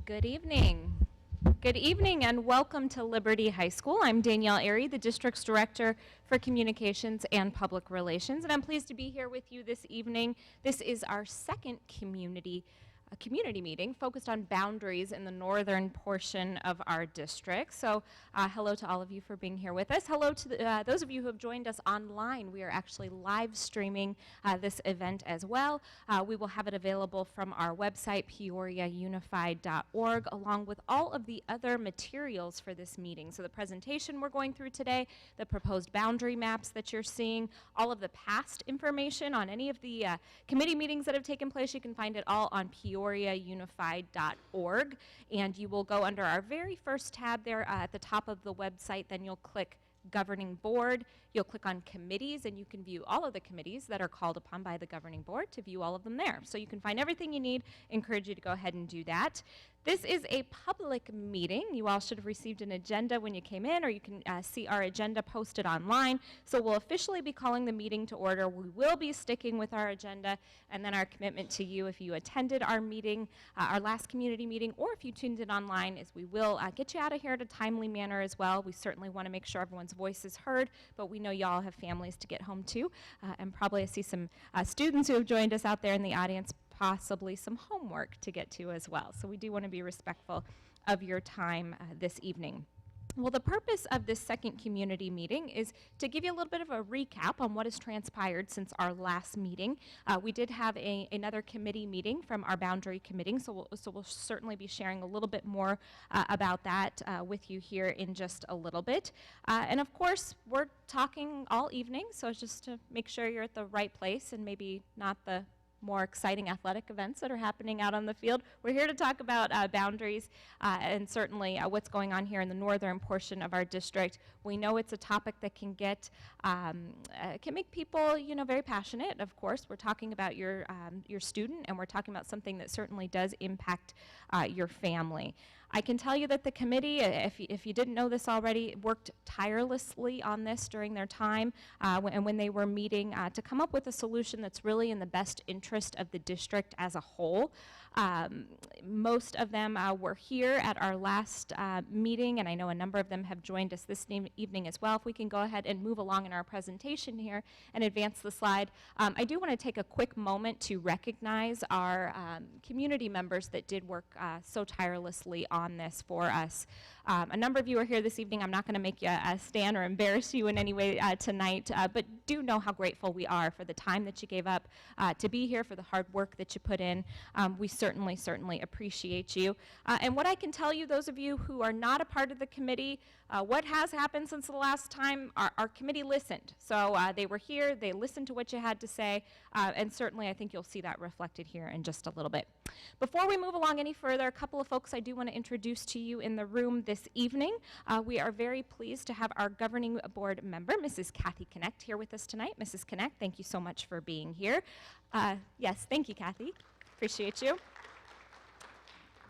Good evening. Good evening and welcome to Liberty High School. I'm Danielle Airy, the District's Director for Communications and Public Relations, and I'm pleased to be here with you this evening. This is our second community meeting focused on boundaries in the northern portion of our district. So hello to all of you for being here with us. Hello to those of you who have joined us online. We are actually live streaming this event as well. We will have it available from our website, PeoriaUnified.org, along with all of the other materials for this meeting. So the presentation we're going through today, the proposed boundary maps that you're seeing, all of the past information on any of the committee meetings that have taken place, you can find it all on PeoriaUnified.org, and you will go under our very first tab there at the top of the website. Then you'll click Governing Board. You'll click on Committees, and you can view all of the committees that are called upon by the Governing Board to view all of them there. So you can find everything you need. Encourage you to go ahead and do that. This is a public meeting. You all should have received an agenda when you came in, or you can see our agenda posted online. So we'll officially be calling the meeting to order. We will be sticking with our agenda, and then our commitment to you if you attended our meeting, our last community meeting, or if you tuned in online, is we will get you out of here in a timely manner as well. We certainly want to make sure everyone's voice is heard, but we know y'all have families to get home to, and probably I see some students who have joined us out there in the audience, possibly some homework to get to as well. So we do want to be respectful of your time this evening. Well, the purpose of this second community meeting is to give you a little bit of a recap on what has transpired since our last meeting. We did have another committee meeting from our boundary committee, so we'll certainly be sharing a little bit more about that with you here in just a little bit. And of course, we're talking all evening, so it's just to make sure you're at the right place and maybe not the more exciting athletic events that are happening out on the field. We're here to talk about boundaries and certainly what's going on here in the northern portion of our district. We know it's a topic that can make people, very passionate. Of course, we're talking about your student, and we're talking about something that certainly does impact your family. I can tell you that the committee, if you didn't know this already, worked tirelessly on this during their time when they were meeting to come up with a solution that's really in the best interest of the district as a whole. Most of them were here at our last meeting, and I know a number of them have joined us this evening as well. If we can go ahead and move along in our presentation here and advance the slide. I do want to take a quick moment to recognize our community members that did work so tirelessly on this for us. A number of you are here this evening. I'm not going to make you stand or embarrass you in any way tonight, but do know how grateful we are for the time that you gave up to be here, for the hard work that you put in. We certainly appreciate you. And what I can tell you, those of you who are not a part of the committee, what has happened since the last time, our committee listened. So they were here, they listened to what you had to say, and certainly I think you'll see that reflected here in just a little bit. Before we move along any further, a couple of folks I do want to introduce to you in the room this evening. We are very pleased to have our governing board member, Mrs. Kathy Connect, here with us tonight. Mrs. Connect, thank you so much for being here. Yes, thank you, Kathy. Appreciate you.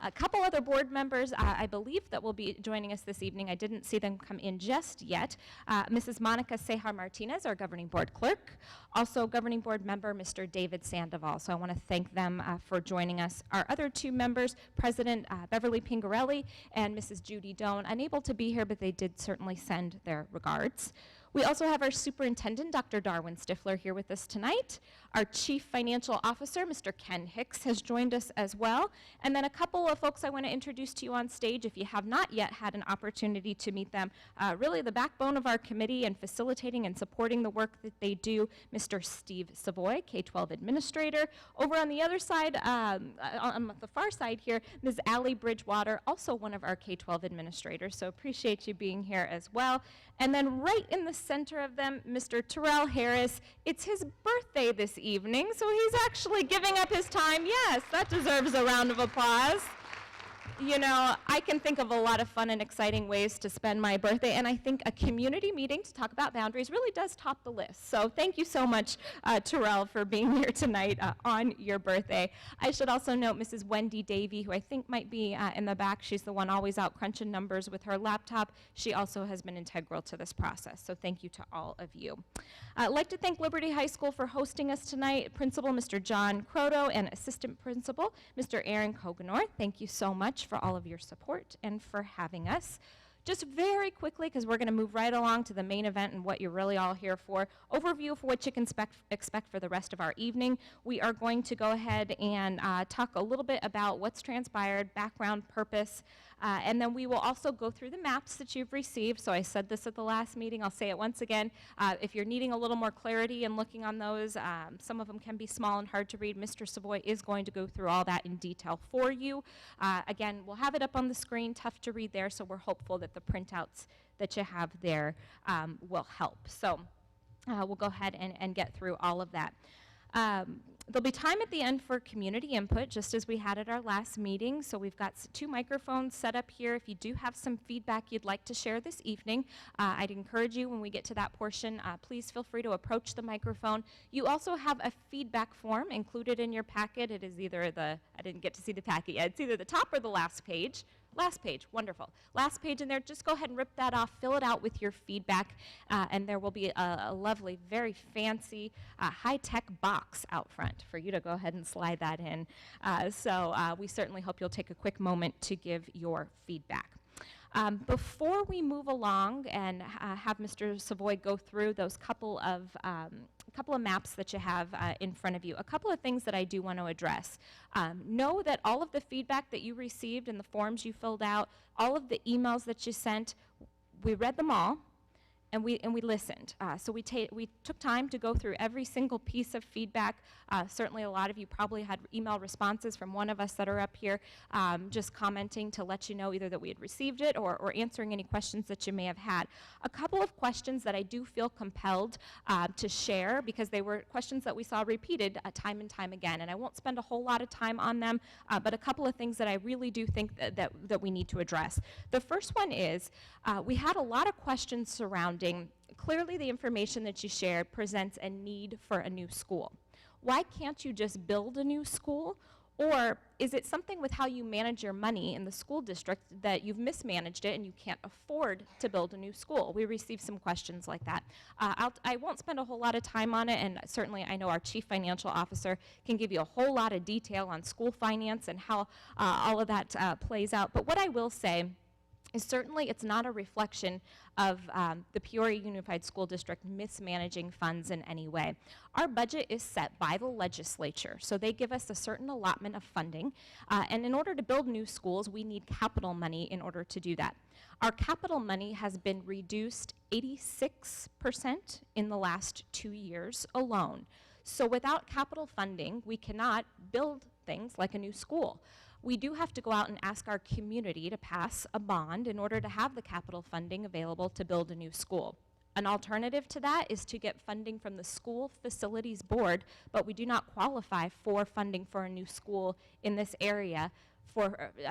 A couple other board members, I believe, that will be joining us this evening. I didn't see them come in just yet. Mrs. Monica Cejar Martinez, our governing board clerk. Also, governing board member, Mr. David Sandoval. So I want to thank them for joining us. Our other two members, President Beverly Pingarelli and Mrs. Judy Doan, unable to be here, but they did certainly send their regards. We also have our superintendent, Dr. Darwin Stifler, here with us tonight. Our chief financial officer, Mr. Ken Hicks, has joined us as well. And then a couple of folks I want to introduce to you on stage, if you have not yet had an opportunity to meet them. Really the backbone of our committee and facilitating and supporting the work that they do, Mr. Steve Savoy, K-12 administrator. Over on the other side, on the far side here, Ms. Allie Bridgewater, also one of our K-12 administrators. So appreciate you being here as well. And then right in the center of them, Mr. Terrell Harris. It's his birthday this evening, so he's actually giving up his time. Yes, that deserves a round of applause. You know, I can think of a lot of fun and exciting ways to spend my birthday, and I think a community meeting to talk about boundaries really does top the list. So thank you so much, Terrell, for being here tonight on your birthday. I should also note Mrs. Wendy Davey, who I think might be in the back. She's the one always out crunching numbers with her laptop. She also has been integral to this process, so thank you to all of you. I'd like to thank Liberty High School for hosting us tonight. Principal Mr. John Croto and Assistant Principal Mr. Aaron Koganor, thank you so much for all of your support and for having us. Just very quickly, because we're going to move right along to the main event and what you're really all here for, overview of what you can expect for the rest of our evening. We are going to go ahead and talk a little bit about what's transpired, background, purpose, and then we will also go through the maps that you've received. So I said this at the last meeting, I'll say it once again. If you're needing a little more clarity and looking on those, some of them can be small and hard to read. Mr. Savoy is going to go through all that in detail for you. Again, we'll have it up on the screen, tough to read there, so we're hopeful that the printouts that you have there will help. So we'll go ahead and get through all of that. There'll be time at the end for community input, just as we had at our last meeting. So we've got 2 microphones set up here. If you do have some feedback you'd like to share this evening, I'd encourage you when we get to that portion, please feel free to approach the microphone. You also have a feedback form included in your packet. It is either I didn't get to see the packet yet, it's either the top or the last page. Last page, wonderful. Last page in there, just go ahead and rip that off, fill it out with your feedback, and there will be a lovely, very fancy, high-tech box out front for you to go ahead and slide that in. So we certainly hope you'll take a quick moment to give your feedback. Before we move along and have Mr. Savoy go through those couple of maps that you have in front of you, a couple of things that I do want to address. Know that all of the feedback that you received and the forms you filled out, all of the emails that you sent, we read them all. And we listened. So we took time to go through every single piece of feedback. Certainly a lot of you probably had email responses from one of us that are up here, just commenting to let you know either that we had received it or answering any questions that you may have had. A couple of questions that I do feel compelled to share, because they were questions that we saw repeated time and time again. And I won't spend a whole lot of time on them, but a couple of things that I really do think that we need to address. The first one is, we had a lot of questions surrounding, clearly the information that you shared presents a need for a new school. Why can't you just build a new school? Or is it something with how you manage your money in the school district that you've mismanaged it and you can't afford to build a new school? We received some questions like that. I won't spend a whole lot of time on it, and certainly I know our Chief Financial Officer can give you a whole lot of detail on school finance and how all of that plays out. But what I will say is certainly it's not a reflection of the Peoria Unified School District mismanaging funds in any way. Our budget is set by the legislature, so they give us a certain allotment of funding, and in order to build new schools, we need capital money in order to do that. Our capital money has been reduced 86% in the last 2 years alone. So without capital funding, we cannot build things like a new school. We do have to go out and ask our community to pass a bond in order to have the capital funding available to build a new school. An alternative to that is to get funding from the School Facilities Board, but we do not qualify for funding for a new school in this area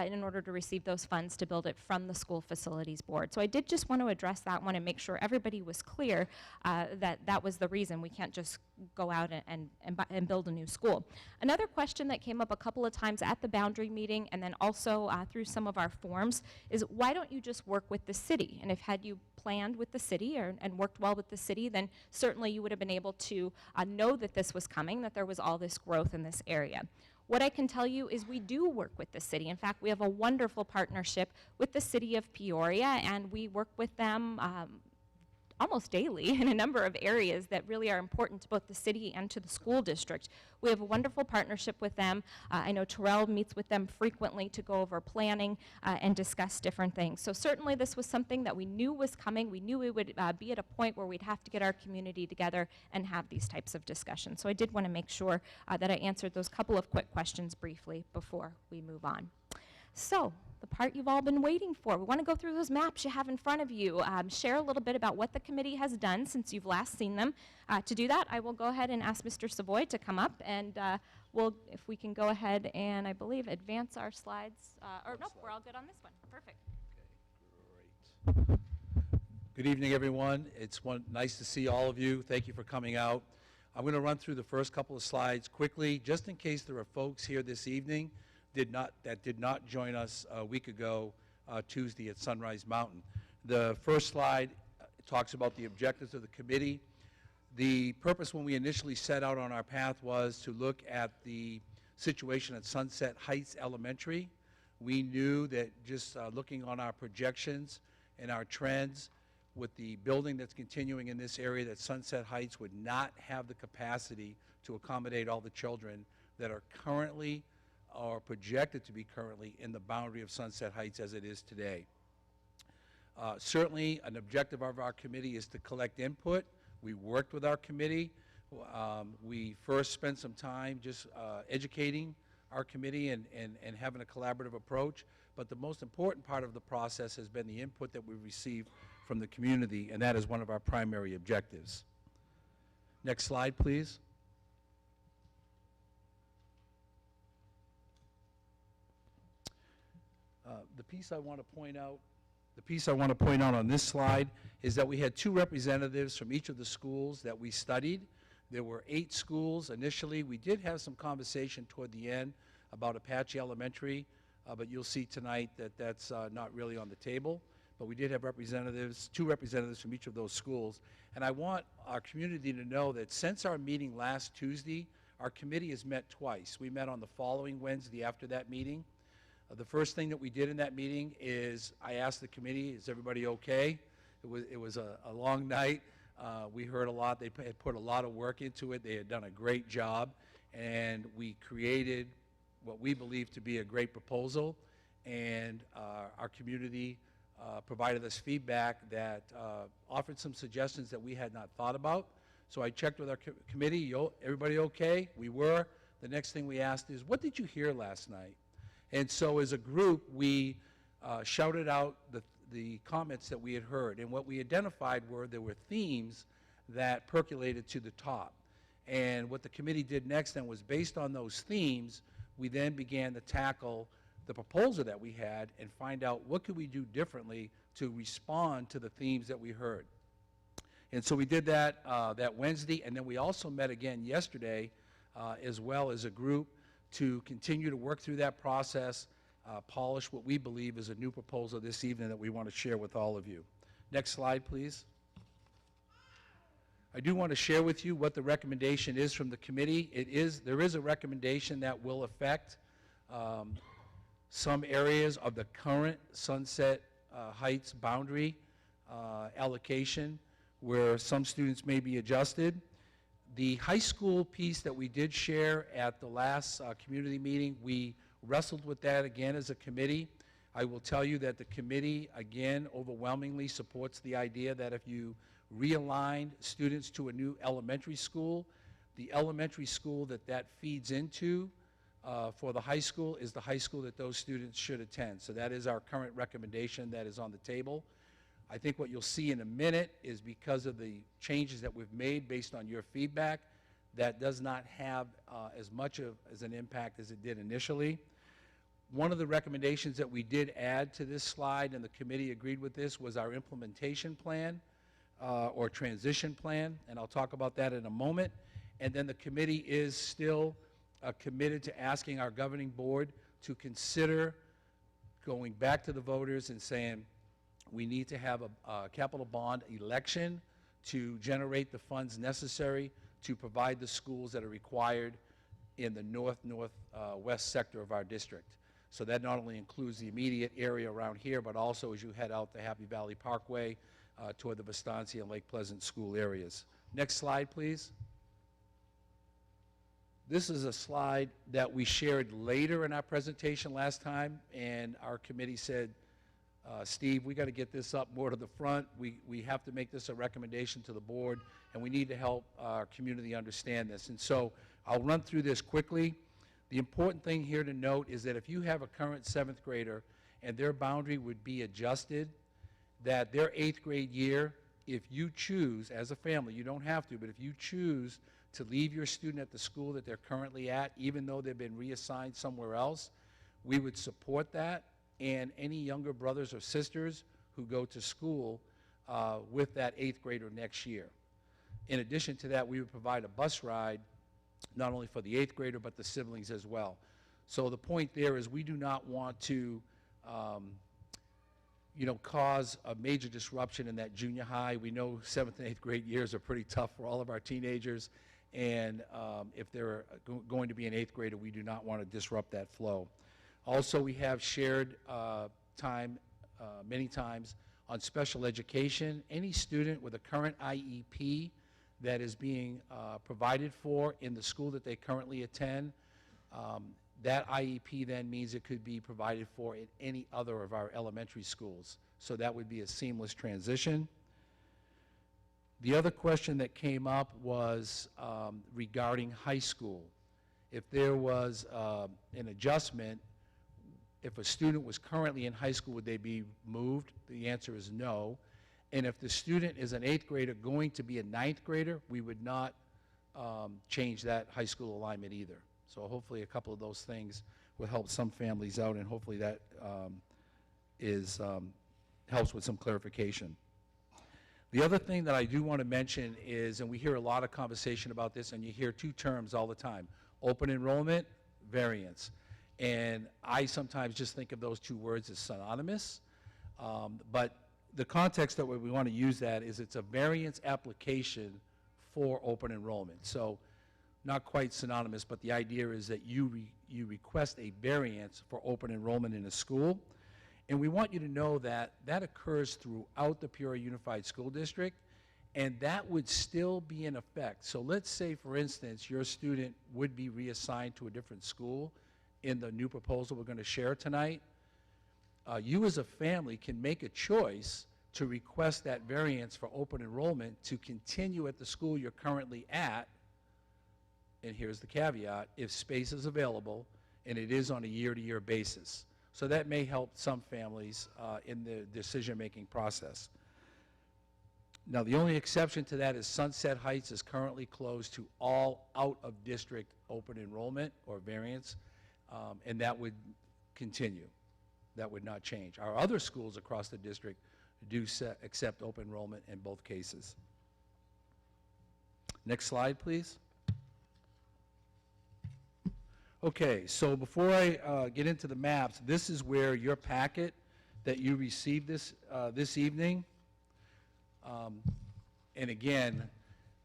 in order to receive those funds to build it from the School Facilities Board. So I did just want to address that one and make sure everybody was clear that that was the reason. We can't just go out and build a new school. Another question that came up a couple of times at the boundary meeting and then also through some of our forms is, why don't you just work with the city? And if had you planned with the city and worked well with the city, then certainly you would have been able to know that this was coming, that there was all this growth in this area. What I can tell you is we do work with the city. In fact, we have a wonderful partnership with the city of Peoria, and we work with them almost daily in a number of areas that really are important to both the city and to the school district. We have a wonderful partnership with them. I know Terrell meets with them frequently to go over planning and discuss different things. So certainly this was something that we knew was coming. We knew we would be at a point where we'd have to get our community together and have these types of discussions. So I did want to make sure that I answered those couple of quick questions briefly before we move on. So, the part you've all been waiting for. We want to go through those maps you have in front of you, share a little bit about what the committee has done since you've last seen them. To do that, I will go ahead and ask Mr. Savoy to come up, and if we can go ahead and, I believe, advance our slides. Nope, we're all good on this one. Perfect. Okay, great. Good evening, everyone. It's nice to see all of you. Thank you for coming out. I'm going to run through the first couple of slides quickly, just in case there are folks here this evening that did not join us a week ago, Tuesday at Sunrise Mountain. The first slide talks about the objectives of the committee. The purpose when we initially set out on our path was to look at the situation at Sunset Heights Elementary, We knew that just looking on our projections and our trends with the building that's continuing in this area, that Sunset Heights would not have the capacity to accommodate all the children that are currently or projected to be currently in the boundary of Sunset Heights as it is today. Certainly, an objective of our committee is to collect input. We worked with our committee. We first spent some time just educating our committee and having a collaborative approach. But the most important part of the process has been the input that we've received from the community, and that is one of our primary objectives. Next slide, please. The piece I want to point out on this slide is that we had 2 representatives from each of the schools that we studied. There were 8 schools initially. We did have some conversation toward the end about Apache Elementary, but you'll see tonight that that's not really on the table. But we did have representatives, 2 representatives from each of those schools. And I want our community to know that since our meeting last Tuesday, our committee has met twice. We met on the following Wednesday after that meeting. The first thing that we did in that meeting is I asked the committee, is everybody okay? It was a long night. We heard a lot. They had put a lot of work into it. They had done a great job. And we created what we believe to be a great proposal. And our community provided us feedback that offered some suggestions that we had not thought about. So I checked with our committee, everybody okay? We were. The next thing we asked is, what did you hear last night? And so as a group, we shouted out the comments that we had heard. And what we identified were there were themes that percolated to the top. And what the committee did next then was, based on those themes, we then began to tackle the proposal that we had and find out what could we do differently to respond to the themes that we heard. And so we did that that Wednesday, and then we also met again yesterday as well as a group to continue to work through that process, polish what we believe is a new proposal this evening that we want to share with all of you. Next slide, please. I do want to share with you what the recommendation is from the committee. There is a recommendation that will affect some areas of the current Sunset Heights boundary allocation where some students may be adjusted. The high school piece that we did share at the last community meeting, we wrestled with that again as a committee. I will tell you that the committee, again, overwhelmingly supports the idea that if you realign students to a new elementary school, the elementary school that feeds into for the high school is the high school that those students should attend. So that is our current recommendation that is on the table. I think what you'll see in a minute is, because of the changes that we've made based on your feedback, that does not have as much as an impact as it did initially. One of the recommendations that we did add to this slide, and the committee agreed with this, was our implementation plan or transition plan, and I'll talk about that in a moment. And then the committee is still committed to asking our governing board to consider going back to the voters and saying, we need to have a capital bond election to generate the funds necessary to provide the schools that are required in the northwest sector of our district. So that not only includes the immediate area around here, but also as you head out the Happy Valley Parkway toward the Vastancia and Lake Pleasant school areas. Next slide, please. This is a slide that we shared later in our presentation last time, and our committee said, Steve, we got to get this up more to the front. We have to make this a recommendation to the board, and we need to help our community understand this. And so I'll run through this quickly. The important thing here to note is that if you have a current 7th grader and their boundary would be adjusted, that their 8th grade year, if you choose, as a family, you don't have to, but if you choose to leave your student at the school that they're currently at, even though they've been reassigned somewhere else, we would support that. And any younger brothers or sisters who go to school with that 8th grader next year. In addition to that, we would provide a bus ride, not only for the 8th grader, but the siblings as well. So the point there is, we do not want to cause a major disruption in that junior high. We know 7th and 8th grade years are pretty tough for all of our teenagers, and if they're going to be an 8th grader, we do not want to disrupt that flow. Also, we have shared time many times on special education. Any student with a current IEP that is being provided for in the school that they currently attend, that IEP then means it could be provided for in any other of our elementary schools. So that would be a seamless transition. The other question that came up was regarding high school. If there was an adjustment, if a student was currently in high school, would they be moved? The answer is no. And if the student is an 8th grader going to be a 9th grader, we would not change that high school alignment either. So hopefully a couple of those things will help some families out, and hopefully that helps with some clarification. The other thing that I do want to mention is, and we hear a lot of conversation about this, and you hear two terms all the time: open enrollment, variance. And I sometimes just think of those two words as synonymous, but the context that we want to use that is it's a variance application for open enrollment. So not quite synonymous, but the idea is that you request a variance for open enrollment in a school. And we want you to know that that occurs throughout the Peoria Unified School District, and that would still be in effect. So let's say, for instance, your student would be reassigned to a different school in the new proposal we're going to share tonight. You as a family can make a choice to request that variance for open enrollment to continue at the school you're currently at, and here's the caveat, if space is available, and it is on a year-to-year basis. So that may help some families in the decision-making process. Now, the only exception to that is Sunset Heights is currently closed to all out-of-district open enrollment or variance, and that would continue. That would not change. Our other schools across the district do accept open enrollment in both cases. Next slide, please. Okay, so before I get into the maps, this is where your packet that you received this evening. And again,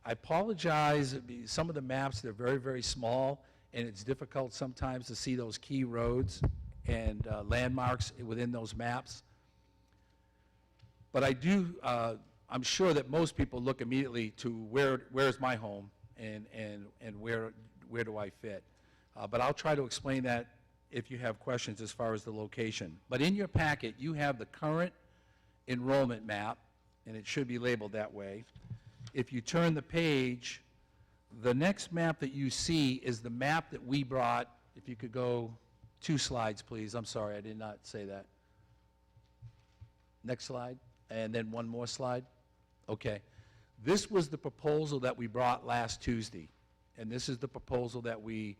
I apologize. Some of the maps, they're very, very small, and it's difficult sometimes to see those key roads and landmarks within those maps. But I do, I'm sure that most people look immediately to where's my home and where do I fit. But I'll try to explain that if you have questions as far as the location. But in your packet, you have the current enrollment map, and it should be labeled that way. If you turn the page, the next map that you see is the map that we brought. If you could go 2 slides, please. I'm sorry, I did not say that. Next slide, and then one more slide. Okay. This was the proposal that we brought last Tuesday, and this is the proposal that we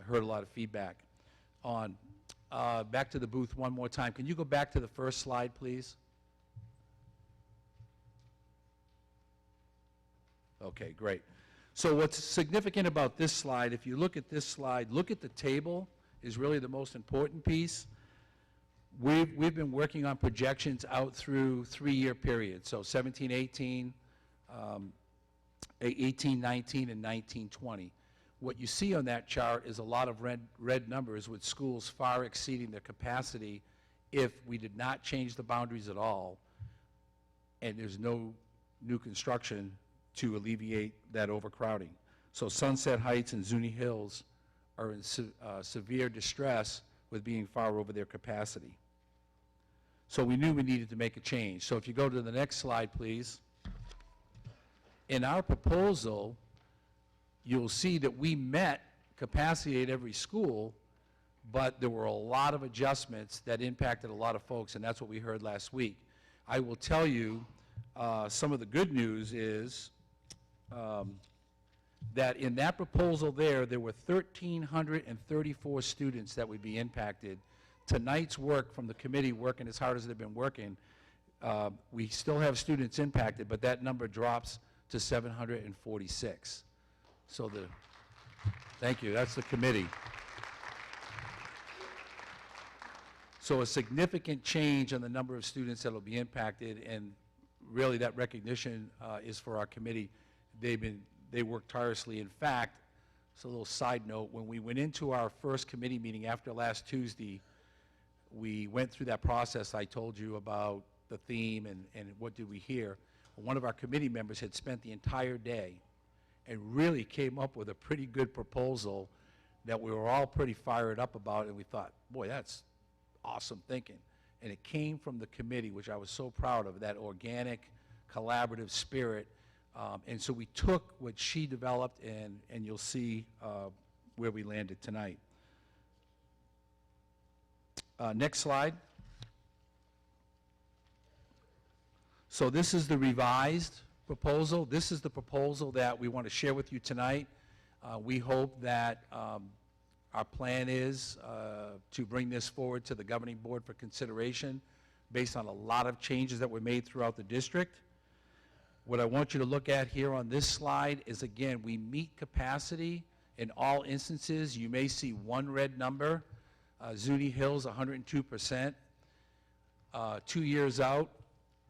heard a lot of feedback on. Back to the booth one more time. Can you go back to the first slide, please? Okay, great. So what's significant about this slide, if you look at this slide, look at the table is really the most important piece. We've been working on projections out through 3-year periods, so 17-18, 18-19, and 19-20. What you see on that chart is a lot of red numbers with schools far exceeding their capacity if we did not change the boundaries at all, and there's no new construction to alleviate that overcrowding. So Sunset Heights and Zuni Hills are in severe distress with being far over their capacity. So we knew we needed to make a change. So if you go to the next slide, please. In our proposal, you'll see that we met capacity at every school, but there were a lot of adjustments that impacted a lot of folks, and that's what we heard last week. I will tell you, some of the good news is that in that proposal there were 1,334 students that would be impacted. Tonight's work from the committee, working as hard as they've been working, we still have students impacted, but that number drops to 746. So thank you, that's the committee. So a significant change in the number of students that will be impacted, and really that recognition is for our committee. They worked tirelessly. In fact, So a little side note, when we went into our first committee meeting after last Tuesday, we went through that process I told you about the theme and what did we hear. One of our committee members had spent the entire day and really came up with a pretty good proposal that we were all pretty fired up about, and we thought, boy, that's awesome thinking. And it came from the committee, which I was so proud of, that organic, collaborative spirit. And so we took what she developed, and you'll see where we landed tonight. Next slide. So this is the revised proposal. This is the proposal that we want to share with you tonight. We hope that our plan is to bring this forward to the governing board for consideration based on a lot of changes that were made throughout the district. What I want you to look at here on this slide is, again, we meet capacity in all instances. You may see one red number. Zuni Hills, 102%. 2 years out.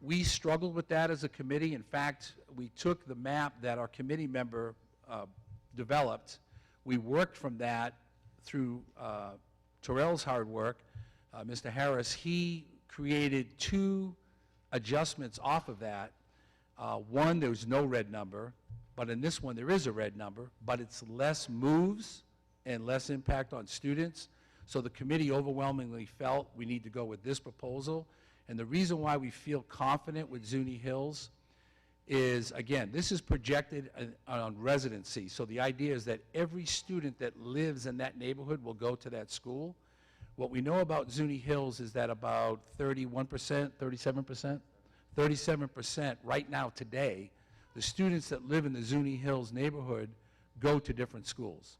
We struggled with that as a committee. In fact, we took the map that our committee member developed. We worked from that through Terrell's hard work. Mr. Harris, he created 2 adjustments off of that. One, there was no red number, but in this one there is a red number, but it's less moves and less impact on students. So the committee overwhelmingly felt we need to go with this proposal. And the reason why we feel confident with Zuni Hills is, again, this is projected on residency. So the idea is that every student that lives in that neighborhood will go to that school. What we know about Zuni Hills is that about 31%, 37% right now today, the students that live in the Zuni Hills neighborhood go to different schools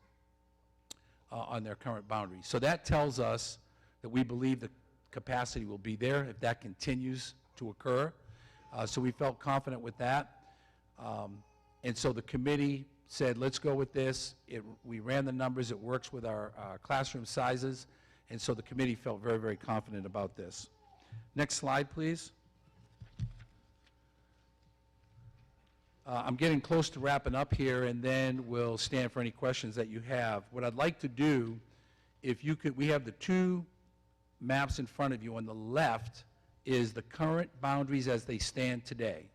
on their current boundaries. So that tells us that we believe the capacity will be there if that continues to occur. So we felt confident with that. And so the committee said, let's go with this. We ran the numbers. It works with our classroom sizes. And so the committee felt very, very confident about this. Next slide, please. I'm getting close to wrapping up here, and then we'll stand for any questions that you have. What I'd like to do, if you could, we have the 2 maps in front of you. On the left is the current boundaries as they stand today.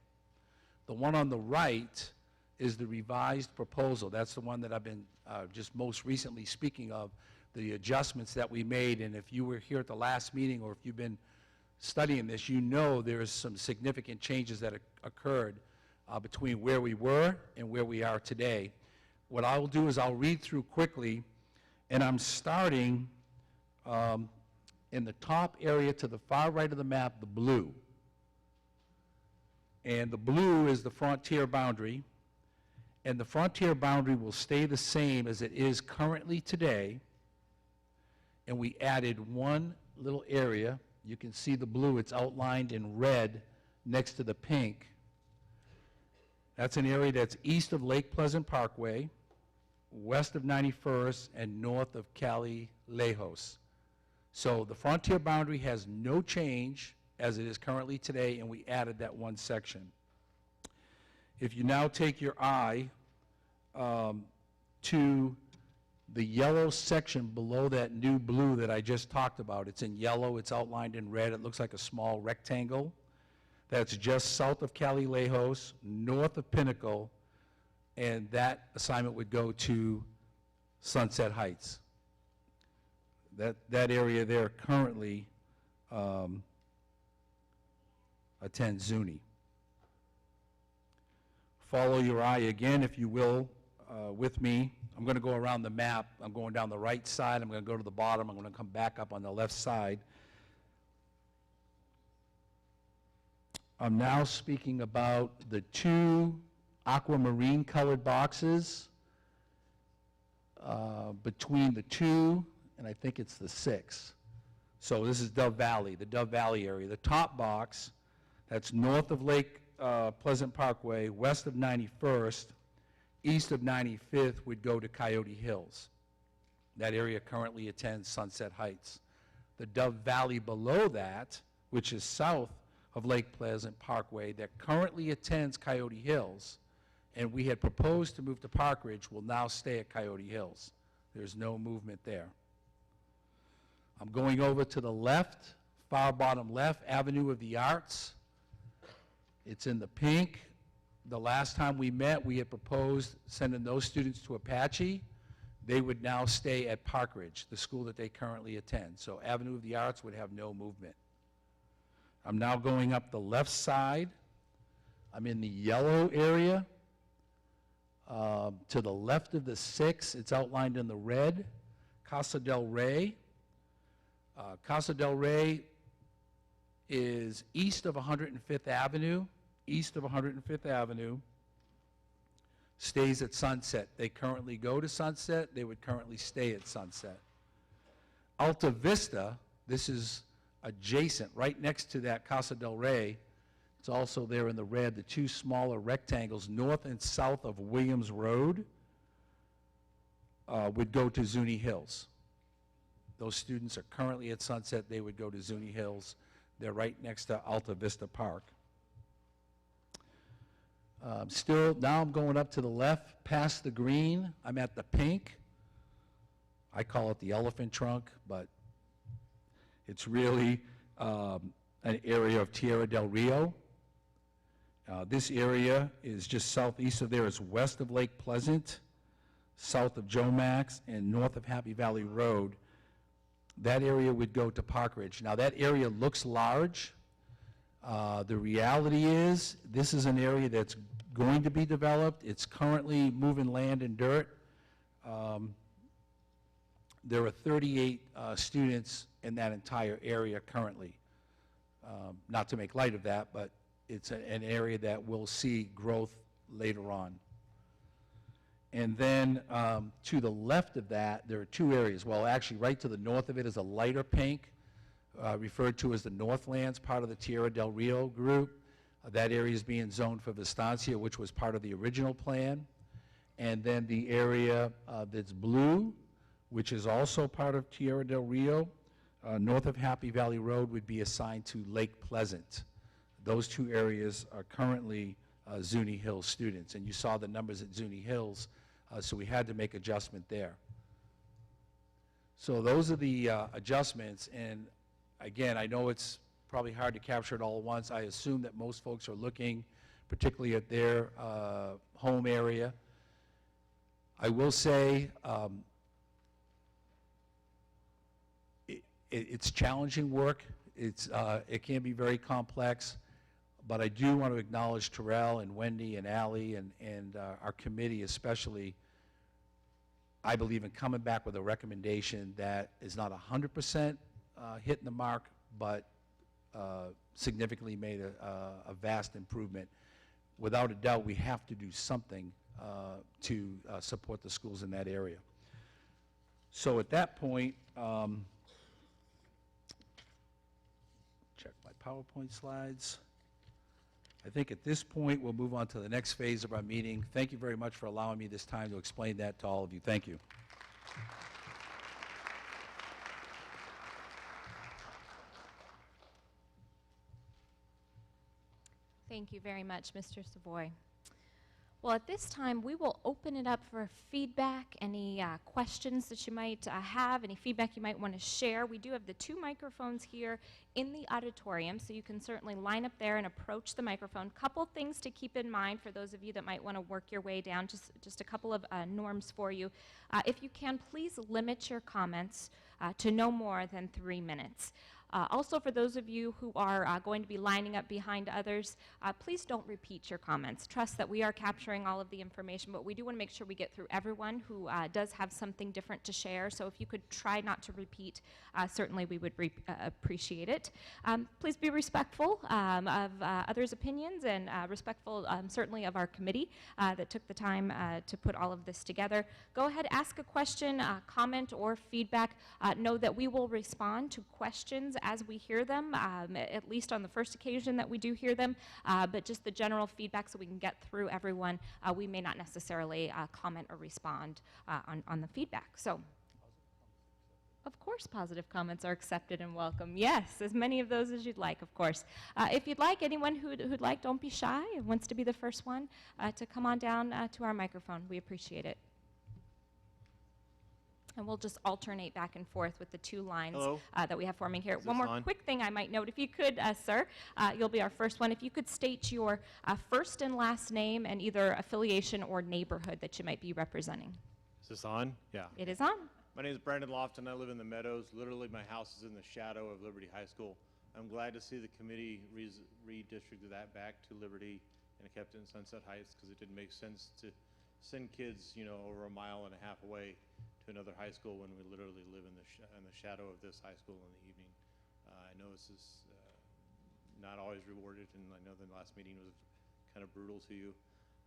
The one on the right is the revised proposal. That's the one that I've been just most recently speaking of, the adjustments that we made. And if you were here at the last meeting, or if you've been studying this, you know there's some significant changes that occurred between where we were and where we are today. What I'll do is I'll read through quickly, and I'm starting in the top area to the far right of the map, the blue. And the blue is the frontier boundary, and the frontier boundary will stay the same as it is currently today. And we added one little area. You can see the blue, it's outlined in red next to the pink. That's an area that's east of Lake Pleasant Parkway, west of 91st, and north of Cali Lejos. So the frontier boundary has no change as it is currently today, and we added that one section. If you now take your eye to the yellow section below that new blue that I just talked about, it's in yellow, it's outlined in red, it looks like a small rectangle. That's just south of Cali Lejos, north of Pinnacle, and that assignment would go to Sunset Heights. That area there currently attends Zuni. Follow your eye again, if you will, with me. I'm going to go around the map. I'm going down the right side. I'm going to go to the bottom. I'm going to come back up on the left side. I'm now speaking about the 2 aquamarine colored boxes between the 2, and I think it's the 6. So this is Dove Valley, the Dove Valley area. The top box, that's north of Lake Pleasant Parkway, west of 91st, east of 95th would go to Coyote Hills. That area currently attends Sunset Heights. The Dove Valley below that, which is south of Lake Pleasant Parkway, that currently attends Coyote Hills and we had proposed to move to Park Ridge will now stay at Coyote Hills. There's no movement there. I'm going over to the left, far bottom left, Avenue of the Arts. It's in the pink. The last time we met, we had proposed sending those students to Apache. They would now stay at Park Ridge, the school that they currently attend. So Avenue of the Arts would have no movement. I'm now going up the left side. I'm in the yellow area. To the left of the 6, it's outlined in the red, Casa del Rey. Casa del Rey is east of 105th Avenue, stays at Sunset. They currently go to Sunset. They would currently stay at Sunset. Alta Vista, this is adjacent, right next to that Casa del Rey. It's also there in the red, the two smaller rectangles north and south of Williams Road would go to Zuni Hills. Those students are currently at Sunset. They would go to Zuni Hills. They're right next to Alta Vista Park. Now I'm going up to the left, past the green. I'm at the pink. I call it the elephant trunk, but it's really an area of Tierra del Rio. This area is just southeast of there. It's west of Lake Pleasant, south of Joe Max, and north of Happy Valley Road. That area would go to Park Ridge. Now, that area looks large. The reality is this is an area that's going to be developed. It's currently moving land and dirt. There are 38 students in that entire area currently. Not to make light of that, but it's an area that will see growth later on. And then to the left of that, there are two areas. Well, actually, right to the north of it is a lighter pink, referred to as the Northlands, part of the Tierra del Rio group. That area is being zoned for Vistancia, which was part of the original plan. And then the area that's blue, which is also part of Tierra del Rio, north of Happy Valley Road, would be assigned to Lake Pleasant. Those two areas are currently Zuni Hills students. And you saw the numbers at Zuni Hills, so we had to make adjustment there. So those are the adjustments. And again, I know it's probably hard to capture it all at once. I assume that most folks are looking particularly at their home area. I will say it's challenging work. It can be very complex, but I do want to acknowledge Terrell and Wendy and Allie and our committee especially. I believe in coming back with a recommendation that is not 100% hitting the mark, but significantly made a vast improvement. Without a doubt, we have to do something to support the schools in that area. So at that point, check my PowerPoint slides. I think at this point, we'll move on to the next phase of our meeting. Thank you very much for allowing me this time to explain that to all of you. Thank you. Thank you very much, Mr. Savoy. Well, at this time, we will open it up for feedback, any questions that you might have, any feedback you might want to share. We do have the two microphones here in the auditorium, so you can certainly line up there and approach the microphone. Couple things to keep in mind for those of you that might want to work your way down, just a couple of norms for you. If you can, please limit your comments to no more than 3 minutes. Also, for those of you who are going to be lining up behind others, please don't repeat your comments. Trust that we are capturing all of the information, but we do want to make sure we get through everyone who does have something different to share. So if you could try not to repeat, certainly we would appreciate it. Please be respectful of others' opinions and respectful certainly of our committee that took the time to put all of this together. Go ahead, ask a question, comment, or feedback. Know that we will respond to questions as we hear them, at least on the first occasion that we do hear them, but just the general feedback so we can get through everyone. We may not necessarily comment or respond on the feedback. So, Of course, positive comments are accepted and welcome. Yes, as many of those as you'd like, of course. If you'd like, anyone who'd like, don't be shy, and wants to be the first one to come on down to our microphone. We appreciate it. And we'll just alternate back and forth with the two lines that we have forming here. One more quick thing I might note, if you could, sir, you'll be our first one. If you could state your first and last name and either affiliation or neighborhood that you might be representing. Is this on? Yeah. It is on. My name is Brandon Lofton. I live in the Meadows. Literally, my house is in the shadow of Liberty High School. I'm glad to see the committee redistricted that back to Liberty and kept it in Sunset Heights, because it didn't make sense to send kids, over a mile and a half away to another high school when we literally live in the shadow of this high school in the evening. I know this is not always rewarded, and I know the last meeting was kind of brutal to you.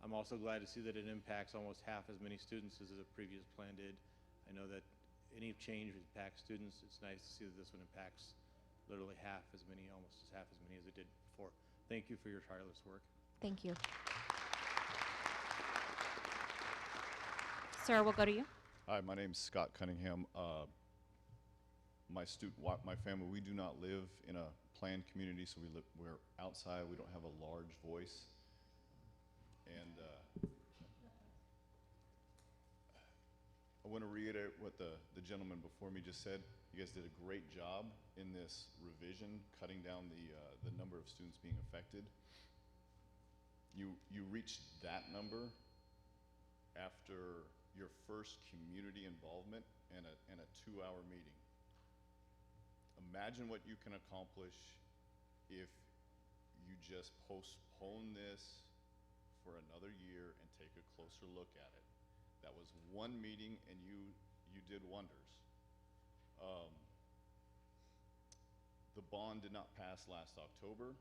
I'm also glad to see that it impacts almost half as many students as the previous plan did. I know that any change impacts students. It's nice to see that this one impacts literally almost half as many as it did before. Thank you for your tireless work. Thank you. Sir, we'll go to you. Hi, my name's Scott Cunningham. My family, we do not live in a planned community, so we're outside. We don't have a large voice. And I want to reiterate what the gentleman before me just said. You guys did a great job in this revision, cutting down the number of students being affected. You reached that number after your first community involvement and a 2-hour meeting. Imagine what you can accomplish if you just postpone this for another year and take a closer look at it. That was one meeting, and you did wonders. The bond did not pass last October,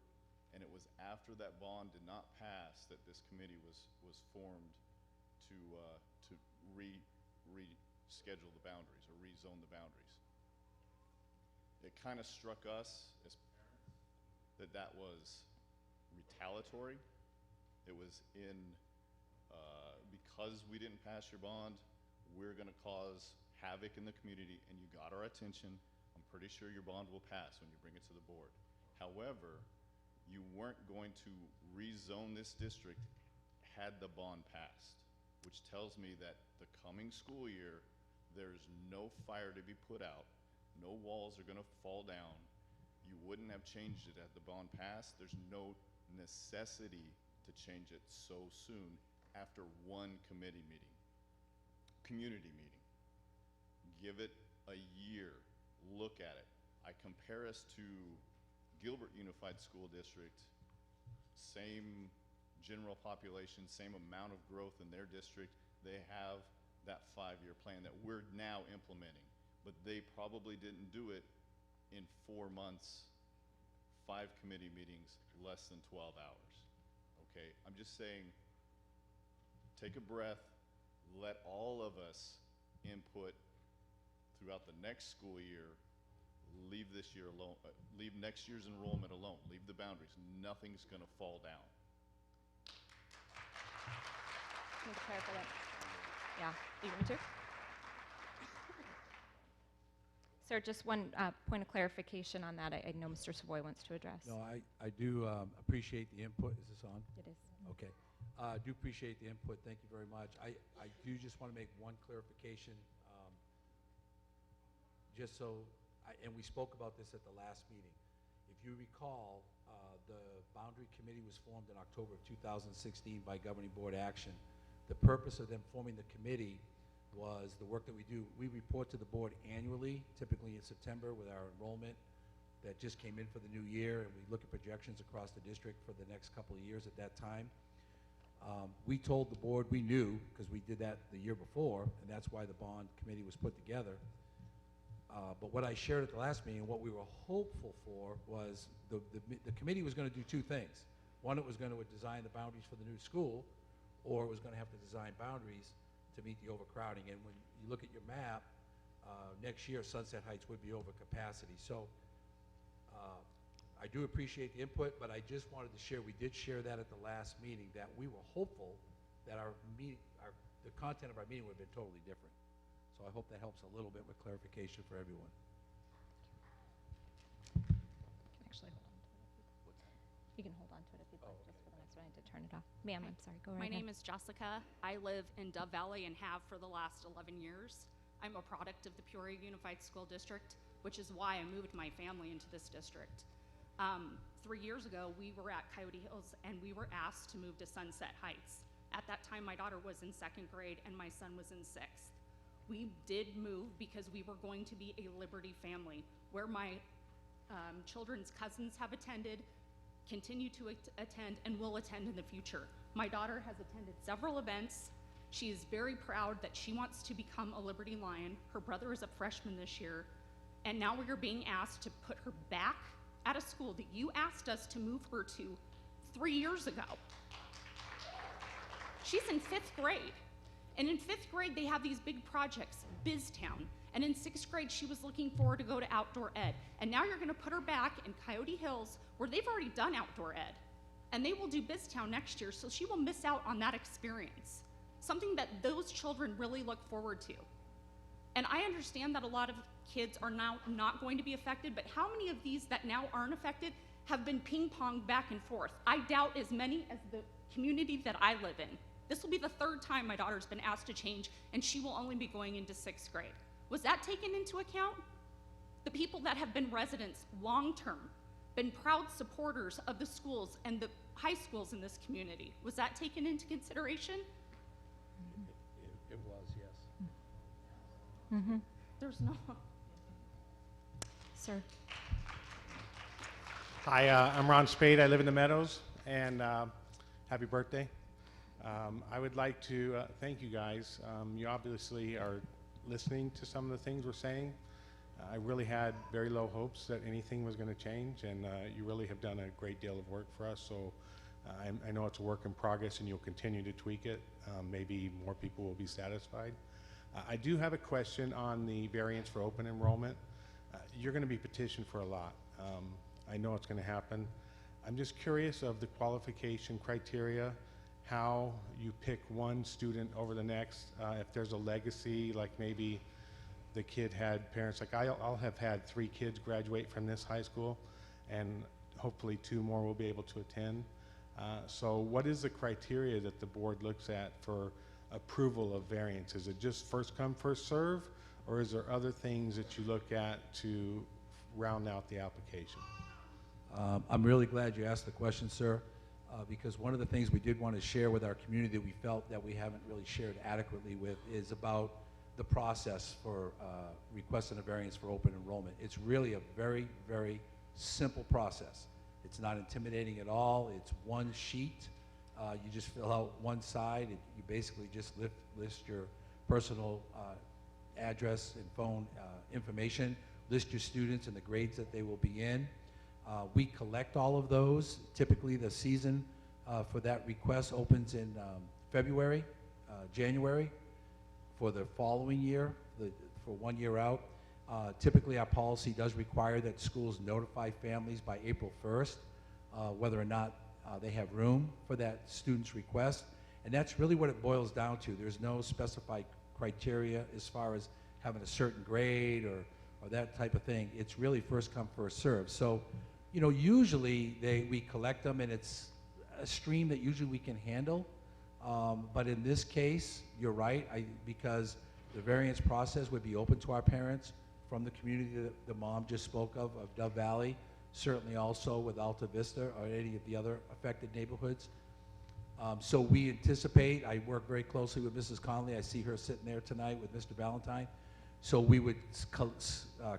and it was after that bond did not pass that this committee was formed to reschedule the boundaries or rezone the boundaries. It kind of struck us as parents that was retaliatory. It was because we didn't pass your bond, we're going to cause havoc in the community, and you got our attention. I'm pretty sure your bond will pass when you bring it to the board. However, you weren't going to rezone this district had the bond passed, which tells me that the coming school year, there's no fire to be put out, no walls are going to fall down. You wouldn't have changed it had the bond passed. There's no necessity to change it so soon after one committee meeting, community meeting. Give it a year, look at it. I compare us to Gilbert Unified School District, same general population, same amount of growth in their district. They have that 5-year plan that we're now implementing, but they probably didn't do it in 4 months, 5 committee meetings, less than 12 hours. Okay, I'm just saying, take a breath, let all of us input throughout the next school year. Leave this year alone, leave next year's enrollment alone, leave the boundaries. Nothing's going to fall down. Need to clarify that. Yeah, you want me to? Sir, just one point of clarification on that. I know Mr. Savoy wants to address. No, I do appreciate the input. Is this on? It is. Okay. I do appreciate the input. Thank you very much. I do just want to make one clarification, just so, and we spoke about this at the last meeting. If you recall, the boundary committee was formed in October of 2016 by governing board action. The purpose of them forming the committee was the work that we do. We report to the board annually, typically in September, with our enrollment that just came in for the new year, and we look at projections across the district for the next couple of years at that time. We told the board we knew, because we did that the year before, and that's why the bond committee was put together. But what I shared at the last meeting, what we were hopeful for was the committee was going to do two things. One, it was going to design the boundaries for the new school, or it was going to have to design boundaries to meet the overcrowding. And when you look at your map, next year Sunset Heights would be over capacity. So I do appreciate the input, but I just wanted to share, we did share that at the last meeting, that we were hopeful that the content of our meeting would have been totally different. So I hope that helps a little bit with clarification for everyone. Actually, hold on to it. You can hold on to it if you'd like, just for the next one. I had to turn it off. Ma'am, I'm sorry, go right My ahead. name is Jessica. I live in Dove Valley and have for the last 11 years. I'm a product of the Peoria Unified School District, which is why I moved my family into this district. 3 years ago, we were at Coyote Hills and we were asked to move to Sunset Heights. At that time, my daughter was in 2nd grade and my son was in 6th. We did move because we were going to be a Liberty family, where my children's cousins have attended, continue to attend, and will attend in the future. My daughter has attended several events. She is very proud that she wants to become a Liberty Lion. Her brother is a freshman this year, and now we are being asked to put her back at a school that you asked us to move her to 3 years ago. She's in 5th grade, and in 5th grade they have these big projects, BizTown, and in 6th grade she was looking forward to go to outdoor ed, and now you're going to put her back in Coyote Hills where they've already done outdoor ed, and they will do BizTown next year, so she will miss out on that experience, something that those children really look forward to. And I understand that a lot of kids are now not going to be affected, but how many of these that now aren't affected have been ping-ponged back and forth? I doubt as many as the community that I live in. This will be the 3rd time my daughter's been asked to change, and she will only be going into 6th grade. Was that taken into account? The people that have been residents long-term, been proud supporters of the schools and the high schools in this community, was that taken into consideration? It was, yes. There's no. Sir. Hi, I'm Ron Spade. I live in the Meadows, and happy birthday. I would like to thank you guys. You obviously are listening to some of the things we're saying. I really had very low hopes that anything was going to change, and you really have done a great deal of work for us. So I know it's a work in progress, and you'll continue to tweak it. Maybe more people will be satisfied. I do have a question on the variance for open enrollment. You're going to be petitioned for a lot. I know it's going to happen. I'm just curious of the qualification criteria, how you pick one student over the next, if there's a legacy, like maybe the kid had parents, like I'll have had 3 kids graduate from this high school, and hopefully 2 more will be able to attend. So what is the criteria that the board looks at for approval of variance? Is it just first come, first serve, or is there other things that you look at to round out the application? I'm really glad you asked the question, sir, because one of the things we did want to share with our community that we felt that we haven't really shared adequately with is about the process for requesting a variance for open enrollment. It's really a very, very simple process. It's not intimidating at all. It's one sheet. You just fill out one side. You basically just list your personal address and phone information, list your students and the grades that they will be in. We collect all of those. Typically the season for that request opens in February, January for the following year, for 1 year out. Typically our policy does require that schools notify families by April 1st whether or not they have room for that student's request. And that's really what it boils down to. There's no specified criteria as far as having a certain grade or that type of thing. It's really first come, first serve. So, you know, usually we collect them, and it's a stream that usually we can handle. But in this case, you're right, because the variance process would be open to our parents from the community that the mom just spoke of Dove Valley, certainly also with Alta Vista or any of the other affected neighborhoods. So we anticipate, I work very closely with Mrs. Conley. I see her sitting there tonight with Mr. Valentine. So we would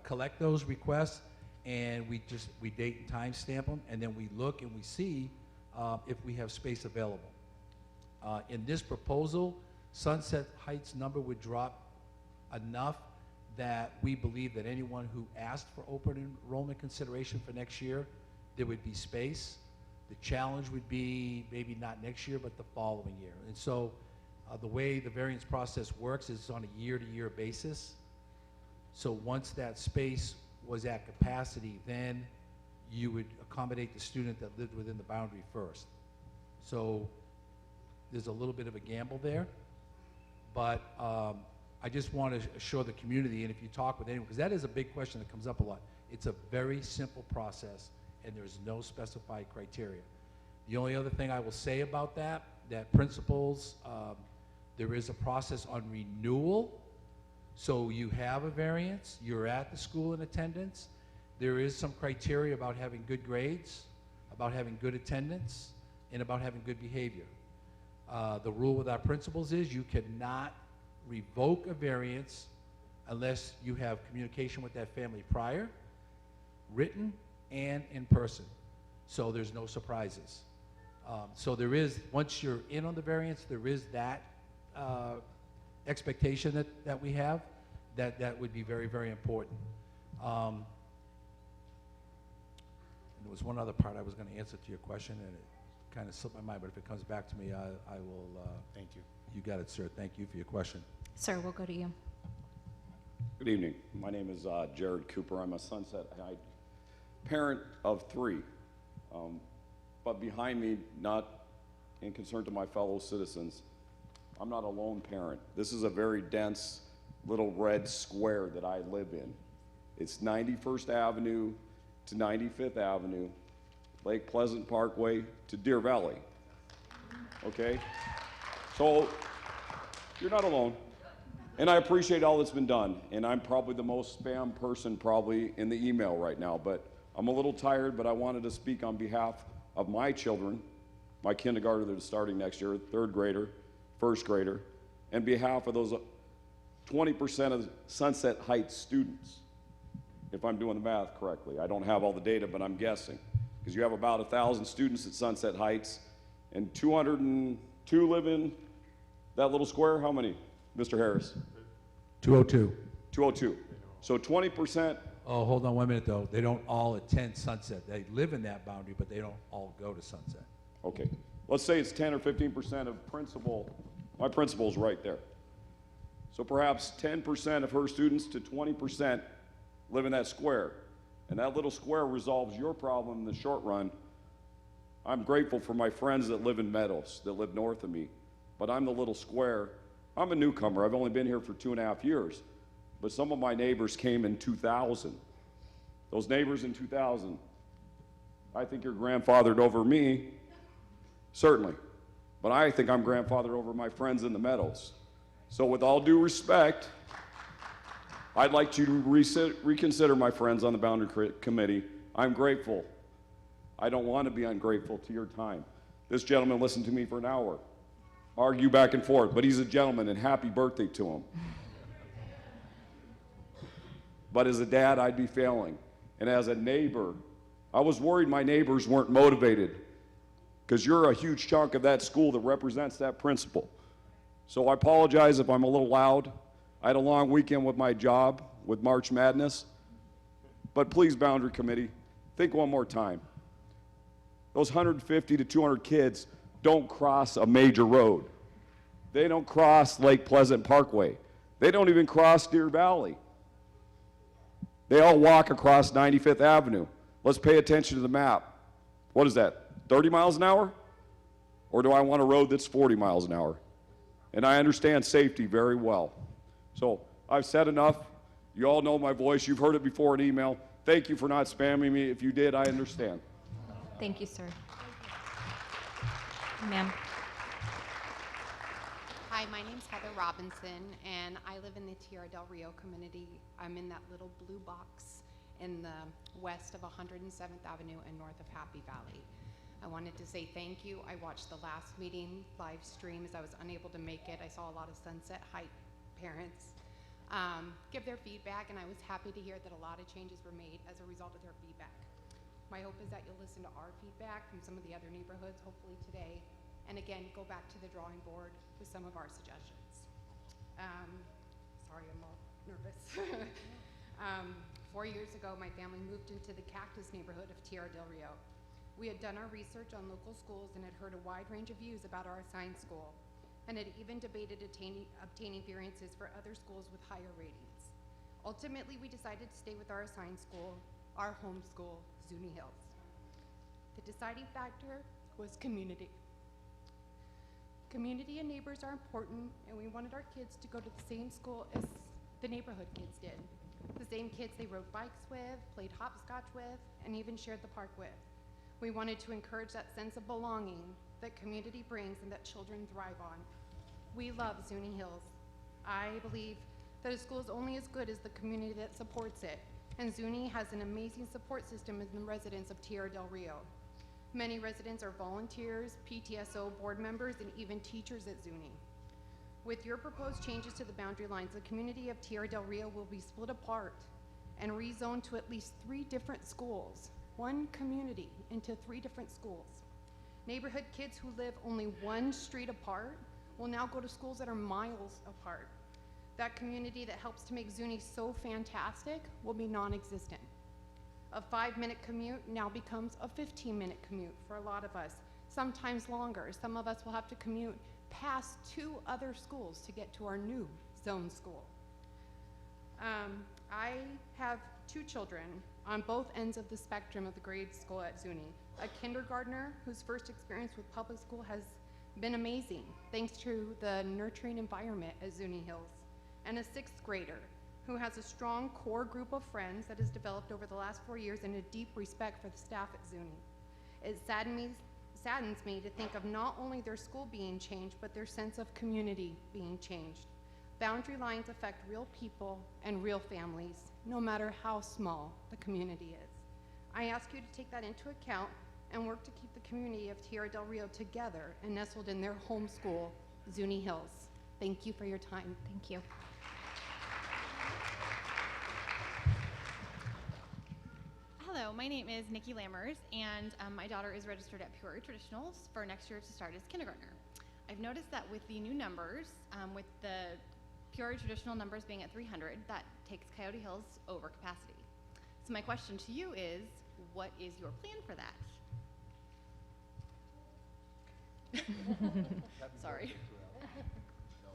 collect those requests, and we date and time stamp them, and then we look and we see if we have space available. In this proposal, Sunset Heights number would drop enough that we believe that anyone who asked for open enrollment consideration for next year, there would be space. The challenge would be maybe not next year, but the following year. And so the way the variance process works is on a year-to-year basis. So once that space was at capacity, then you would accommodate the student that lived within the boundary first. So there's a little bit of a gamble there, but I just want to assure the community, and if you talk with anyone, because that is a big question that comes up a lot. It's a very simple process, and there's no specified criteria. The only other thing I will say about that principals, there is a process on renewal. So you have a variance, you're at the school in attendance. There is some criteria about having good grades, about having good attendance, and about having good behavior. The rule with our principals is you cannot revoke a variance unless you have communication with that family prior, written, and in person. So there's no surprises. So there is, once you're in on the variance, there is that expectation that we have, that would be very, very important. And there was one other part I was going to answer to your question, and it kind of slipped my mind, but if it comes back to me, I will. Thank you. You got it, sir. Thank you for your question. Sir, we'll go to you. Good evening. My name is Jared Cooper. I'm a Sunset High parent of 3. But behind me, not in concern to my fellow citizens, I'm not a lone parent. This is a very dense little red square that I live in. It's 91st Avenue to 95th Avenue, Lake Pleasant Parkway to Deer Valley. Okay? So you're not alone. And I appreciate all that's been done. And I'm probably the most spam person probably in the email right now. But I'm a little tired, but I wanted to speak on behalf of my children, my kindergartner that's starting next year, 3rd grader, 1st grader, and behalf of those 20% of Sunset Heights students, if I'm doing the math correctly. I don't have all the data, but I'm guessing. Because you have about 1,000 students at Sunset Heights, and 202 live in that little square. How many, Mr. Harris? 202. 202. So 20%. Oh, hold on 1 minute, though. They don't all attend Sunset. They live in that boundary, but they don't all go to Sunset. Okay. Let's say it's 10 or 15% of principal. My principal's right there. So perhaps 10% of her students to 20% live in that square. And that little square resolves your problem in the short run. I'm grateful for my friends that live in Meadows, that live north of me. But I'm the little square. I'm a newcomer. I've only been here for 2.5 years. But some of my neighbors came in 2000. Those neighbors in 2000, I think you're grandfathered over me, certainly. But I think I'm grandfathered over my friends in the Meadows. So with all due respect, I'd like you to reconsider my friends on the Boundary Committee. I'm grateful. I don't want to be ungrateful to your time. This gentleman listened to me for an hour, argue back and forth, but he's a gentleman, and happy birthday to him. But as a dad, I'd be failing. And as a neighbor, I was worried my neighbors weren't motivated, because you're a huge chunk of that school that represents that principal. So I apologize if I'm a little loud. I had a long weekend with my job, with March Madness. But please, Boundary Committee, think one more time. Those 150 to 200 kids don't cross a major road. They don't cross Lake Pleasant Parkway. They don't even cross Deer Valley. They all walk across 95th Avenue. Let's pay attention to the map. What is that, 30 miles an hour? Or do I want a road that's 40 miles an hour? And I understand safety very well. So I've said enough. You all know my voice. You've heard it before in email. Thank you for not spamming me. If you did, I understand. Thank you, sir. Ma'am. Hi, my name's Heather Robinson, and I live in the Tierra del Rio community. I'm in that little blue box in the west of 107th Avenue and north of Happy Valley. I wanted to say thank you. I watched the last meeting live stream as I was unable to make it. I saw a lot of Sunset Heights parents give their feedback, and I was happy to hear that a lot of changes were made as a result of their feedback. My hope is that you'll listen to our feedback from some of the other neighborhoods, hopefully today, and again, go back to the drawing board with some of our suggestions. Sorry, I'm all nervous. 4 years ago, my family moved into the Cactus neighborhood of Tierra del Rio. We had done our research on local schools and had heard a wide range of views about our assigned school, and had even debated obtaining variances for other schools with higher ratings. Ultimately, we decided to stay with our assigned school, our home school, Zuni Hills. The deciding factor was community. Community and neighbors are important, and we wanted our kids to go to the same school as the neighborhood kids did. The same kids they rode bikes with, played hopscotch with, and even shared the park with. We wanted to encourage that sense of belonging that community brings and that children thrive on. We love Zuni Hills. I believe that a school is only as good as the community that supports it, and Zuni has an amazing support system in the residents of Tierra del Rio. Many residents are volunteers, PTSO board members, and even teachers at Zuni. With your proposed changes to the boundary lines, the community of Tierra del Rio will be split apart and rezoned to at least 3 different schools, one community into 3 different schools. Neighborhood kids who live only 1 street apart will now go to schools that are miles apart. That community that helps to make Zuni so fantastic will be non-existent. A 5-minute commute now becomes a 15-minute commute for a lot of us, sometimes longer. Some of us will have to commute past 2 other schools to get to our new zone school. I have 2 children on both ends of the spectrum of the grade school at Zuni. A kindergartner whose first experience with public school has been amazing, thanks to the nurturing environment at Zuni Hills, and a 6th grader who has a strong core group of friends that has developed over the last 4 years and a deep respect for the staff at Zuni. It saddens me to think of not only their school being changed, but their sense of community being changed. Boundary lines affect real people and real families, no matter how small the community is. I ask you to take that into account and work to keep the community of Tierra del Rio together and nestled in their home school, Zuni Hills. Thank you for your time. Thank you. Hello, my name is Nikki Lammers, and my daughter is registered at Peoria Traditionals for next year to start as kindergartner. I've noticed that with the new numbers, with the Peoria Traditional numbers being at 300, that takes Coyote Hills over capacity. So my question to you is, what is your plan for that? Sorry. No,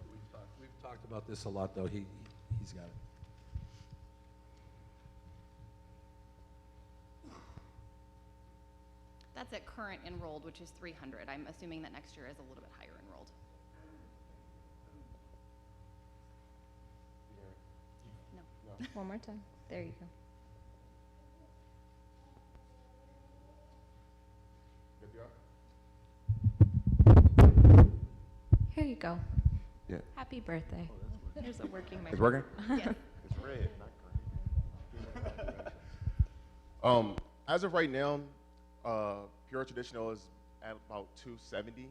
we've talked about this a lot, though. He's got it. That's at current enrolled, which is 300. I'm assuming that next year is a little bit higher enrolled. No. One more time. There you go. Here you go. Yeah. Happy birthday. Here's a working It's microphone. working? Yes. It's red, not green. As of right now, Pure Traditional is at about 270.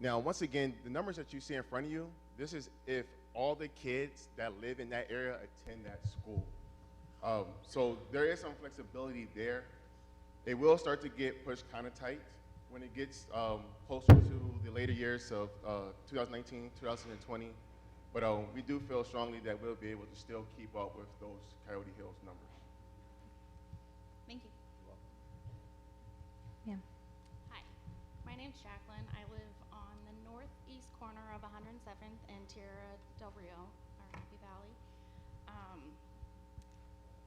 Now, once again, the numbers that you see in front of you, this is if all the kids that live in that area attend that school. So there is some flexibility there. It will start to get pushed kind of tight when it gets closer to the later years of 2019, 2020. But we do feel strongly that we'll be able to still keep up with those Coyote Hills numbers. Thank you. Yeah. Hi, my name's Jacqueline. I live on the northeast corner of 107th and Tierra del Rio, or Happy Valley.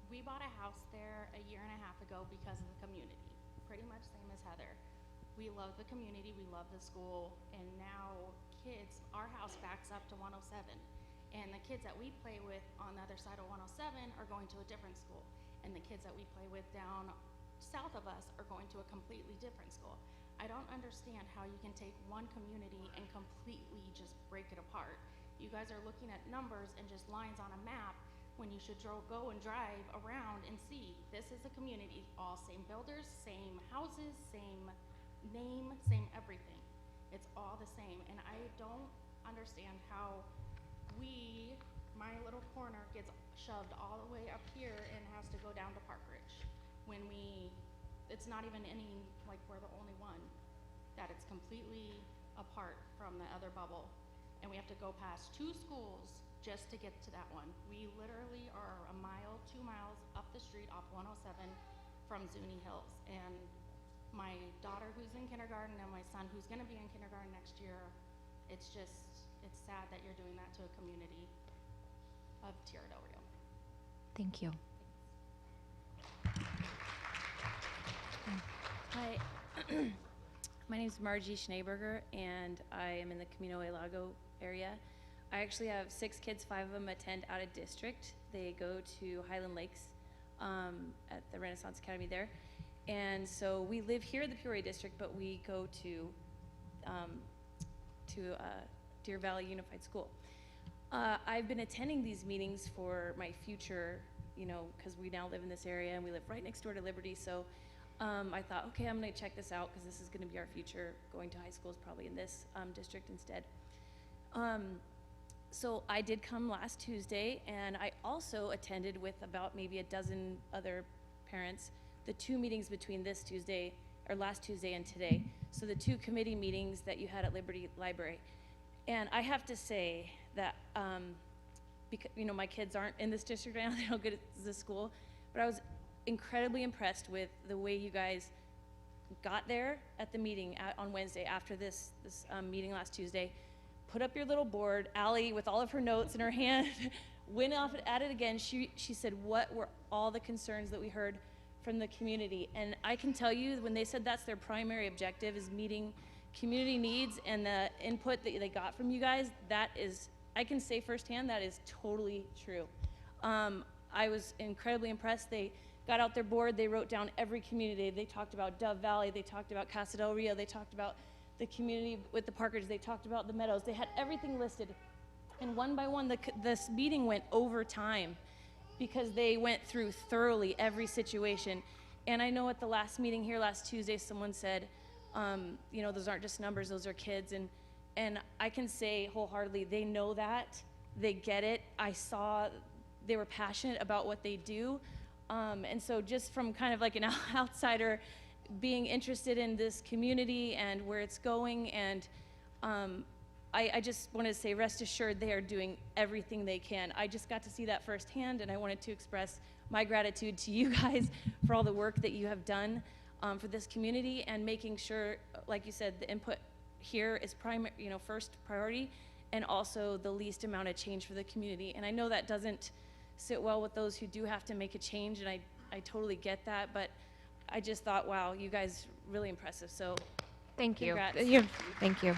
We bought a house there a year and a half ago because of the community, pretty much same as Heather. We love the community, we love the school, and now kids, our house backs up to 107, and the kids that we play with on the other side of 107 are going to a different school, and the kids that we play with down south of us are going to a completely different school. I don't understand how you can take one community and completely just break it apart. You guys are looking at numbers and just lines on a map when you should go and drive around and see this is a community, all same builders, same houses, same name, same everything. It's all the same, and I don't understand how my little corner gets shoved all the way up here and has to go down to Park Ridge when it's not even any, like we're the only one, that it's completely apart from the other bubble, and we have to go past 2 schools just to get to that one. We literally are a mile, 2 miles up the street off 107 from Zuni Hills, and my daughter who's in kindergarten and my son who's gonna be in kindergarten next year, it's sad that you're doing that to a community of Tierra del Rio. Thank you. Hi, My name is Margie Schneeberger, and I am in the Camino El Lago area. I actually have 6 kids. 5 of them attend out of district. They go to Highland Lakes at the Renaissance Academy there. And so we live here in the Peoria district, but we go to Deer Valley Unified School. I've been attending these meetings for my future, you know, because we now live in this area and we live right next door to Liberty. So I thought, okay, I'm going to check this out because this is going to be our future. Going to high school is probably in this district instead. So I did come last Tuesday, and I also attended with about maybe a dozen other parents the 2 meetings between this Tuesday, or last Tuesday and today. So the 2 committee meetings that you had at Liberty Library. And I have to say that, because, you know, my kids aren't in this district right now, they don't go to this school, but I was incredibly impressed with the way you guys got there at the meeting on Wednesday after this meeting last Tuesday, put up your little board. Allie, with all of her notes in her hand, went off at it again. She said, what were all the concerns that we heard from the community? And I can tell you, when they said that's their primary objective, is meeting community needs, and the input that they got from you guys, that is, I can say firsthand, that is totally true. I was incredibly impressed. They got out their board, they wrote down every community. They talked about Dove Valley, they talked about Casa del Rio, they talked about the community with the Parkers, they talked about the Meadows. They had everything listed. And one by one, this meeting went over time because they went through thoroughly every situation. And I know at the last meeting here last Tuesday, someone said, you know, those aren't just numbers, those are kids. And I can say wholeheartedly, they know that, they get it. I saw they were passionate about what they do. And so just from kind of like an outsider being interested in this community and where it's going, and I just wanted to say, rest assured, they are doing everything they can. I just got to see that firsthand, and I wanted to express my gratitude to you guys for all the work that you have done for this community, and making sure, like you said, the input here is first priority, and also the least amount of change for the community. And I know that doesn't sit well with those who do have to make a change, and I totally get that, but I just thought, wow, you guys really impressive. So Thank you. congrats. Thank you.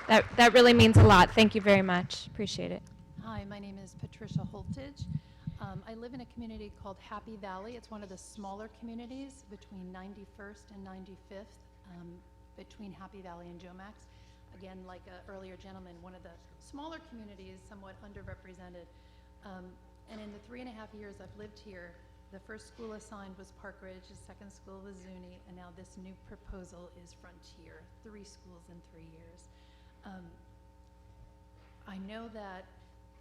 That really means a lot. Thank you very much. Appreciate it. Hi, my name is Patricia Holtage. I live in a community called Happy Valley. It's one of the smaller communities between 91st and 95th, between Happy Valley and Jomax. Again, like an earlier gentleman, one of the smaller communities, somewhat underrepresented. And in the 3.5 years I've lived here, the first school assigned was Park Ridge, the second school was Zuni, and now this new proposal is Frontier, 3 schools in 3 years. I know that,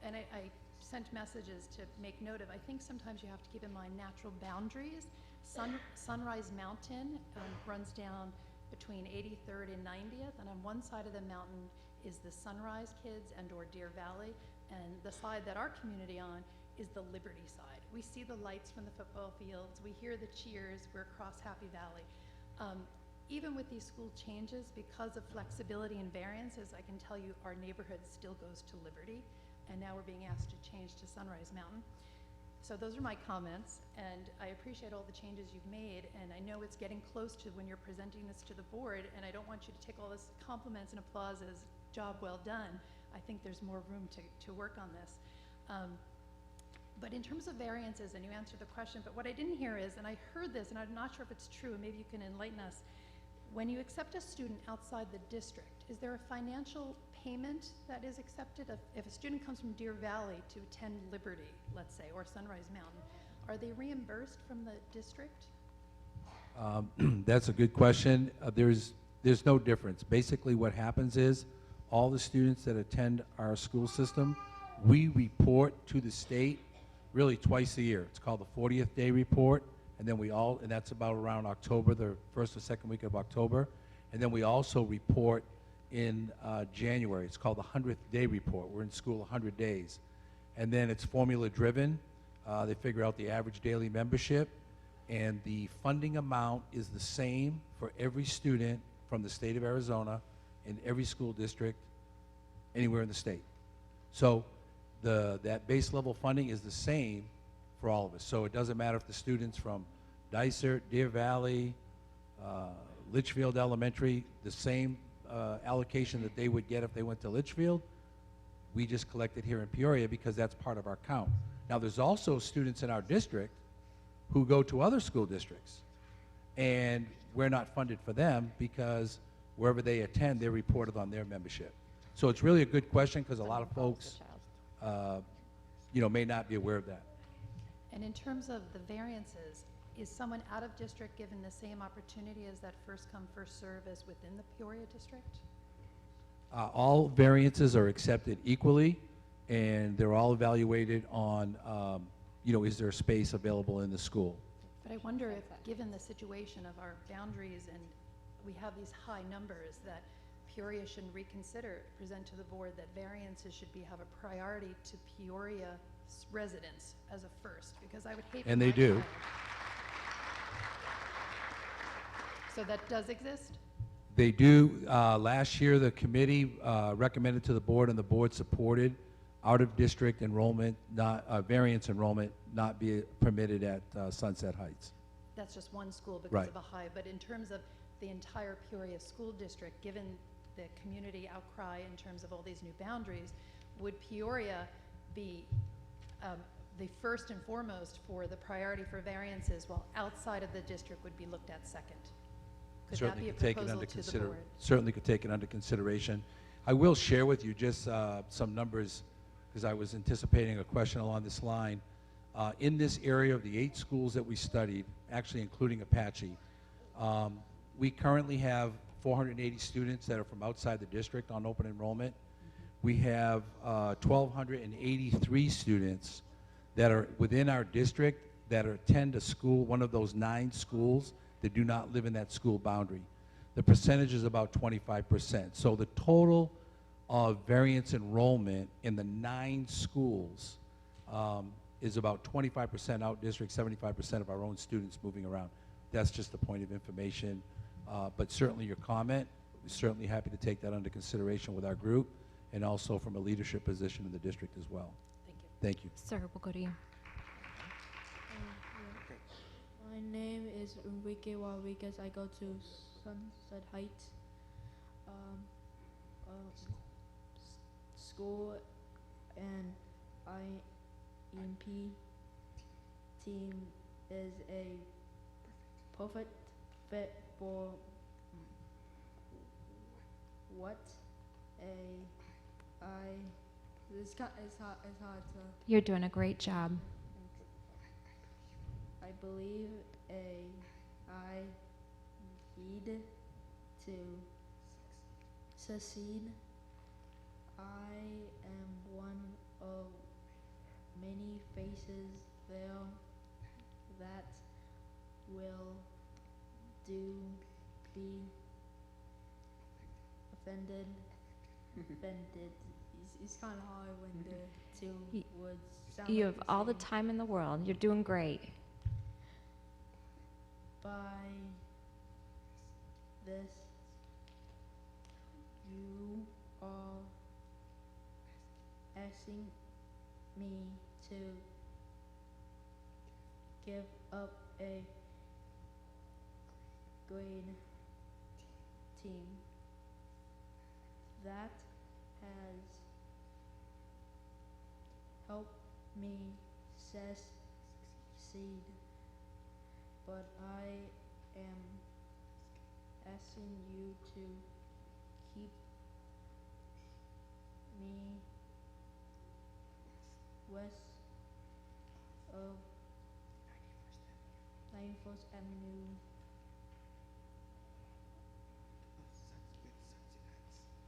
and I sent messages to make note of, I think sometimes you have to keep in mind natural boundaries. Sunrise Mountain runs down between 83rd and 90th, and on one side of the mountain is the Sunrise kids and/or Deer Valley, and the side that our community on is the Liberty side. We see the lights from the football fields, we hear the cheers, we're across Happy Valley. Even with these school changes, because of flexibility and variances, I can tell you our neighborhood still goes to Liberty, and now we're being asked to change to Sunrise Mountain. So those are my comments, and I appreciate all the changes you've made, and I know it's getting close to when you're presenting this to the board, and I don't want you to take all this compliments and applause as job well done. I think there's more room to work on this. But in terms of variances, and you answered the question, but what I didn't hear is, and I heard this, and I'm not sure if it's true, maybe you can enlighten us, when you accept a student outside the district, is there a financial payment that is accepted? If a student comes from Deer Valley to attend Liberty, let's say, or Sunrise Mountain, are they reimbursed from the district? That's a good question. There's no difference. Basically what happens is all the students that attend our school system, we report to the state really twice a year. It's called the 40th day report, and then and that's about around October, the first or second week of October. And then we also report in January. It's called the 100th day report. We're in school 100 days. And then it's formula driven. They figure out the average daily membership, and the funding amount is the same for every student from the state of Arizona in every school district anywhere in the state. So that base level funding is the same for all of us. So it doesn't matter if the student's from Dysart, Deer Valley, Litchfield Elementary, the same allocation that they would get if they went to Litchfield, we just collect it here in Peoria because that's part of our count. Now, there's also students in our district who go to other school districts, and we're not funded for them because wherever they attend, they're reported on their membership. So it's really a good question because a lot of folks, may not be aware of that. And in terms of the variances, is someone out of district given the same opportunity as that first come, first serve as within the Peoria district? All variances are accepted equally, and they're all evaluated on, is there space available in the school? But I wonder if, given the situation of our boundaries and we have these high numbers, that Peoria should reconsider, present to the board that variances should have a priority to Peoria residents as a first, because I would hate. And they do. So that does exist? They do. Last year, the committee recommended to the board, and the board supported out-of-district enrollment, variance enrollment, not be permitted at Sunset Heights. That's just one school because Right. of a high, but in terms of the entire Peoria school district, given the community outcry in terms of all these new boundaries, would Peoria be the first and foremost for the priority for variances, while outside of the district would be looked at second? Could that be a proposal to the board? Certainly could take it under consideration. I will share with you just some numbers, because I was anticipating a question along this line. In this area of the 8 schools that we studied, actually including Apache, we currently have 480 students that are from outside the district on open enrollment. We have 1,283 students that are within our district that attend a school, one of those 9 schools that do not live in that school boundary. The percentage is about 25%. So the total of variance enrollment in the 9 schools is about 25% out district, 75% of our own students moving around. That's just a point of information. But certainly your comment, we're certainly happy to take that under consideration with our group, and also from a leadership position in the district as well. Thank you. Thank you. Sir, we'll go to you. My name is Enrique Rodriguez. I go to Sunset Heights school, and IEP team is a perfect fit for what it's hard to. You're doing a great job. I believe I need to succeed. I am one of many faces there that will be offended. It's kind of hard when the two words sound You like have the all the same. time in the world. You're doing great. By this, you are asking me to give up a great team that has helped me succeed. But I am asking you to keep me west of 91st Avenue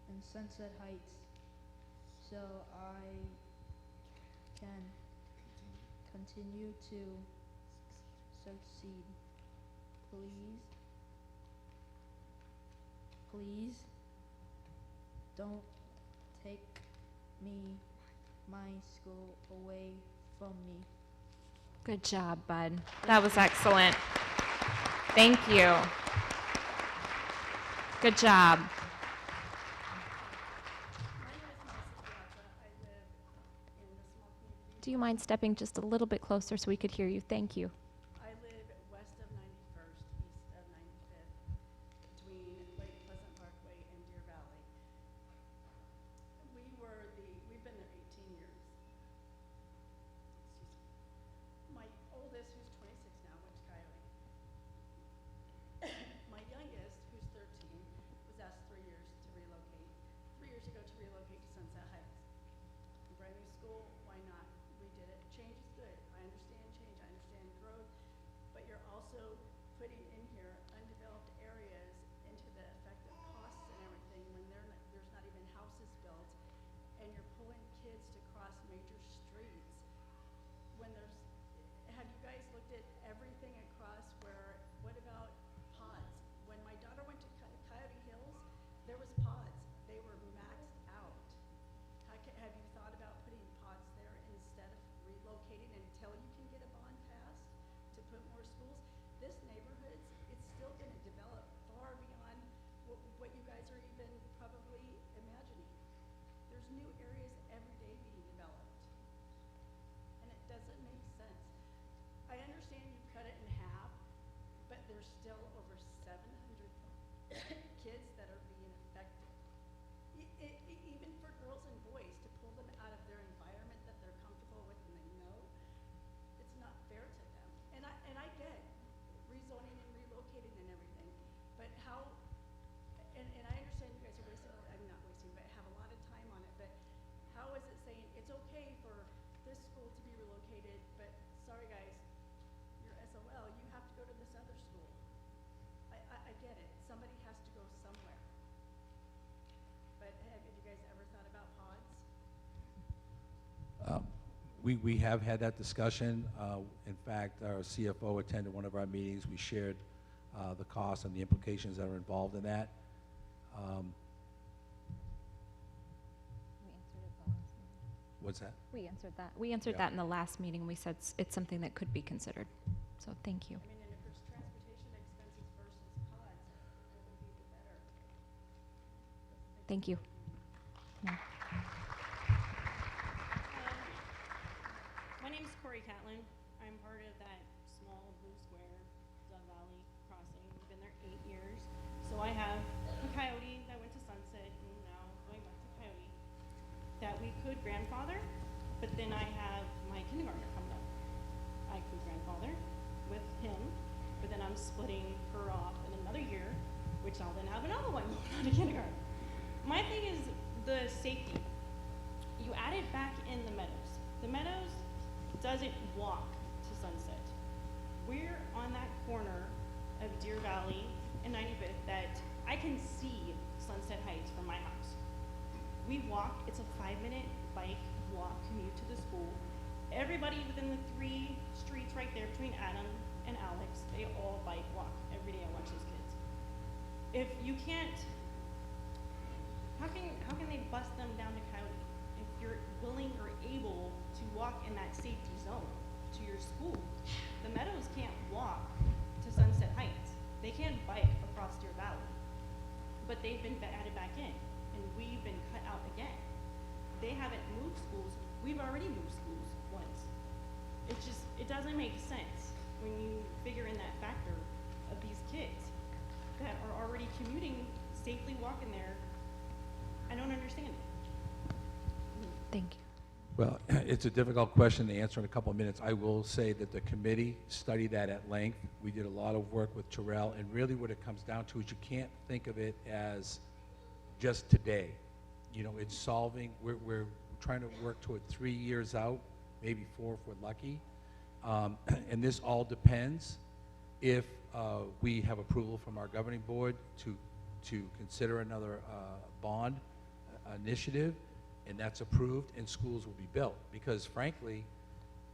and Sunset Heights, so I can continue to succeed. Please don't take my school away from me. Good job, bud. That was excellent. Thank you. Good job. Do you mind stepping just a little bit closer so we could hear you? Thank you. I live west of 91st, east of 95th. years ago to relocate to Sunset Heights. Brand new school, why not? We did it. Change is good. I understand change, I understand growth, but you're also putting in here undeveloped areas into the effective costs and everything when there's not even houses built, and you're pulling kids to cross major streets. When have you guys looked at everything across what about pods? When my daughter went to Coyote Hills, there was pods. They were maxed out. Have you thought about putting pods there instead of relocating until you can get a bond passed to put more schools? This neighborhood, it's still going to develop far beyond what you guys are even probably imagining. There's new areas every day being developed, and it doesn't make sense. I understand you cut it in half, but there's still over 700 kids that are being affected. Even for girls and boys, to pull them out of their environment that they're comfortable with and they know, it's not fair to them. And I get rezoning and relocating and everything, but how, and I understand you guys are wasting, I'm not wasting, but have a lot of time on it, but how is it saying it's okay for this school to be relocated, but sorry guys, you're SOL, you have to go to this other school. I get it, somebody has to go somewhere. But have you guys ever thought about pods? We have had that discussion. In fact, our CFO attended one of our meetings. We shared the costs and the implications that are involved in that. What's that? We answered that. We answered that in the last meeting. We said it's something that could be considered. So thank you. I mean, and if there's transportation expenses versus pods, what would be the better? Thank you. Yeah. My name is Corey Catlin. I'm part of that small blue square, Dove Valley crossing. We've been there 8 years. So I have a Coyote that went to Sunset and now going back to Coyote that we could grandfather, but then I have my kindergartner coming up. I could grandfather with him, but then I'm splitting her off in another year, which I'll then have another one going on to kindergarten. My thing is the safety. You add it back in the Meadows. The Meadows doesn't walk to Sunset. We're on that corner of Deer Valley and 95th that I can see Sunset Heights from my house. We walk, it's a 5-minute bike walk commute to the school. Everybody within the 3 streets right there between Adam and Alex, they all bike walk. Every day I watch those kids. If you can't, how can they bust them down to Coyote? If you're willing or able to walk in that safety zone to your school, the Meadows can't walk to Sunset Heights. They can't bike across Deer Valley, but they've been added back in, and we've been cut out again. They haven't moved schools. We've already moved schools once. It doesn't make sense when you figure in that factor of these kids that are already commuting, safely walking there. I don't understand it. Thank you. Well, it's a difficult question to answer in a couple of minutes. I will say that the committee studied that at length. We did a lot of work with Terrell, and really what it comes down to is you can't think of it as just today. You know, it's solving, we're trying to work toward 3 years out, maybe 4 if we're lucky. And this all depends if we have approval from our governing board to consider another bond initiative, and that's approved, and schools will be built. Because frankly,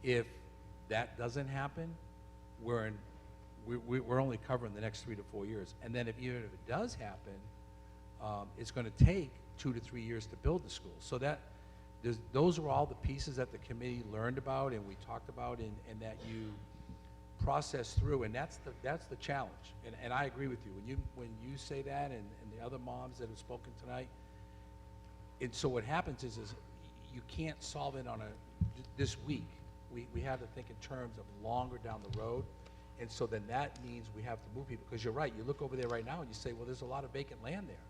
if that doesn't happen, we're only covering the next 3 to 4 years. And then even if it does happen, it's going to take 2 to 3 years to build the school. So those are all the pieces that the committee learned about and we talked about, and that you process through, and that's the challenge. And I agree with you when you say that, and the other moms that have spoken tonight. And so what happens is you can't solve it on this week. We have to think in terms of longer down the road, and so then that means we have to move people. Because you're right, you look over there right now and you say, well, there's a lot of vacant land there,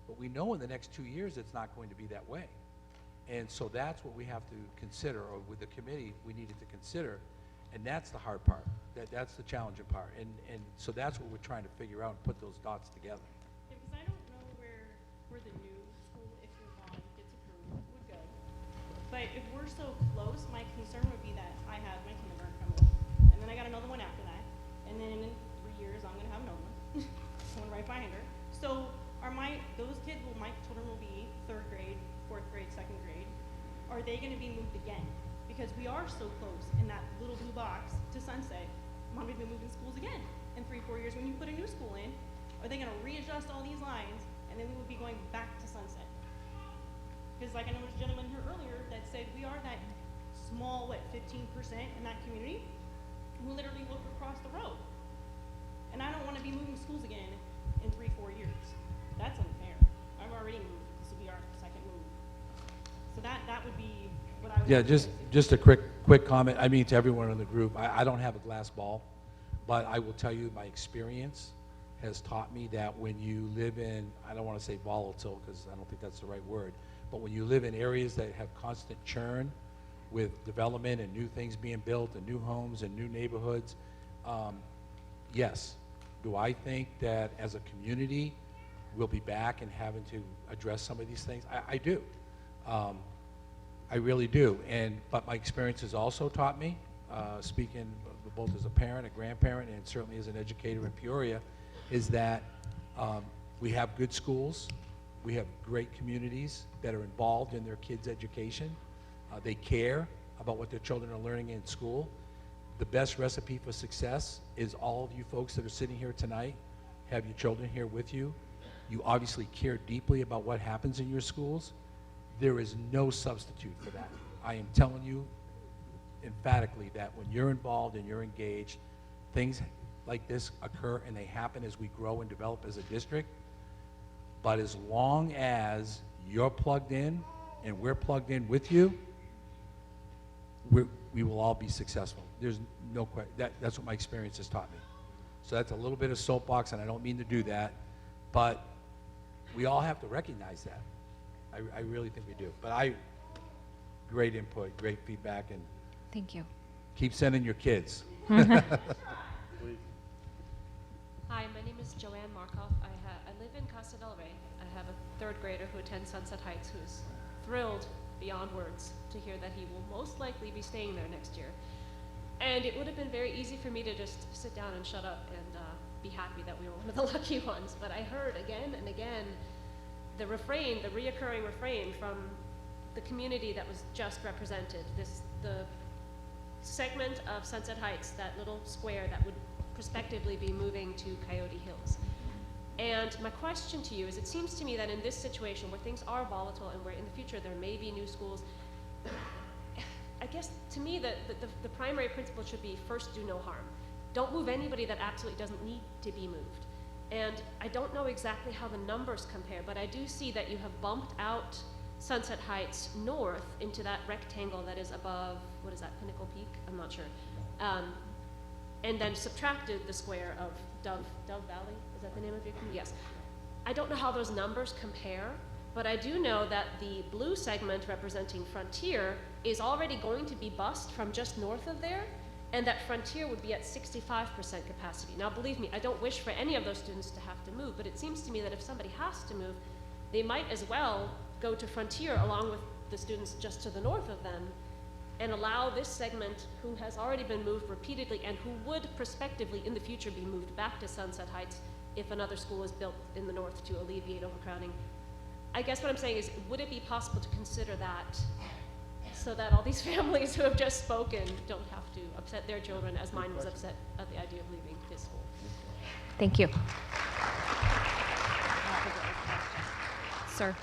but we know in the next 2 years it's not going to be that way. And so that's what we have to consider, or with the committee we needed to consider, and that's the hard part. That's the challenging part, and so that's what we're trying to figure out and put those dots together. Yeah, because I don't know where the new school, if you're on, they gonna be moved again? Because we are so close in that little blue box to Sunset. Want to be moving schools again in 3-4 years when you put a new school in? Are they gonna readjust all these lines and then we would be going back to Sunset? Because like I know there's a gentleman here earlier that said we are that small, 15% in that community who literally look across the road. And I don't want to be moving schools again in 3-4 years. That's unfair. I've already moved. This will be our second move. So that would be what I would Yeah, like to just a quick comment. I mean, to everyone in the group, I don't have a glass ball, but I will tell you my experience has taught me that when you live in, I don't want to say volatile because I don't think that's the right word, but when you live in areas that have constant churn with development and new things being built and new homes and new neighborhoods, yes. Do I think that as a community we'll be back and having to address some of these things? I do. I really do. But my experience has also taught me, speaking both as a parent, a grandparent, and certainly as an educator in Peoria, is that we have good schools. We have great communities that are involved in their kids' education. They care about what their children are learning in school. The best recipe for success is all of you folks that are sitting here tonight, have your children here with you. You obviously care deeply about what happens in your schools. There is no substitute for that. I am telling you emphatically that when you're involved and you're engaged, things like this occur and they happen as we grow and develop as a district. But as long as you're plugged in and we're plugged in with you, we will all be successful. There's no question. That's what my experience has taught me. So that's a little bit of soapbox, and I don't mean to do that, but we all have to recognize that. I really think we do. But great input, great feedback, and Thank you. keep sending your kids. Please. Hi, my name is Joanne Markoff. I live in Casa del Rey. I have a third grader who attends Sunset Heights who's thrilled beyond words to hear that he will most likely be staying there next year. And it would have been very easy for me to just sit down and shut up and be happy that we were one of the lucky ones. But I heard again and again the reoccurring refrain from the community that was just represented. The segment of Sunset Heights, that little square that would prospectively be moving to Coyote Hills. And my question to you is, it seems to me that in this situation where things are volatile and where in the future there may be new schools, I guess to me the primary principle should be first do no harm. Don't move anybody that absolutely doesn't need to be moved. And I don't know exactly how the numbers compare, but I do see that you have bumped out Sunset Heights north into that rectangle that is above, what is that, Pinnacle Peak? I'm not sure. And then subtracted the square of Dove Valley. Is that the name of your community? Yes. I don't know how those numbers compare, but I do know that the blue segment representing Frontier is already going to be bused from just north of there, and that Frontier would be at 65% capacity. Now, believe me, I don't wish for any of those students to have to move, but it seems to me that if somebody has to move, they might as well go to Frontier along with the students just to the north of them, and allow this segment, who has already been moved repeatedly and who would prospectively in the future be moved back to Sunset Heights if another school is built in the north to alleviate overcrowding. I guess what I'm saying is, would it be possible to consider that so that all these families who have just spoken don't have to upset their children as mine was upset at the idea of leaving this school? Thank you. Sir.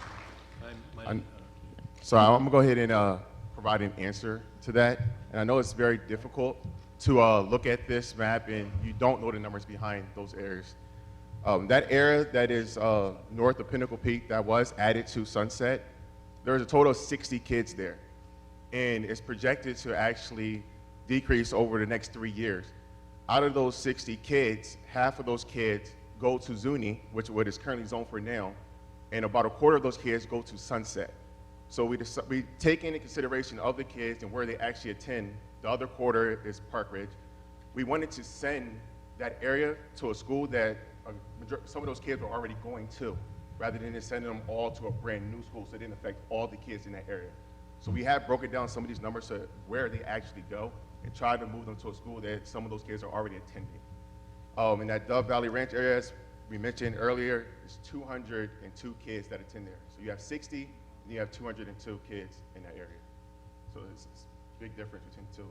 So I'm gonna go ahead and provide an answer to that. And I know it's very difficult to look at this map and you don't know the numbers behind those areas. That area that is north of Pinnacle Peak that was added to Sunset, there's a total of 60 kids there. And it's projected to actually decrease over the next 3 years. Out of those 60 kids, half of those kids go to Zuni, which what is currently zoned for now, and about a quarter of those kids go to Sunset. So we take into consideration of the kids and where they actually attend. The other quarter is Park Ridge. We wanted to send that area to a school that some of those kids were already going to, rather than just sending them all to a brand new school, so it didn't affect all the kids in that area. So we have broken down some of these numbers to where they actually go and tried to move them to a school that some of those kids are already attending. In that Dove Valley Ranch area, as we mentioned earlier, there's 202 kids that attend there. So you have 60, and you have 202 kids in that area. So it's a big difference between the two.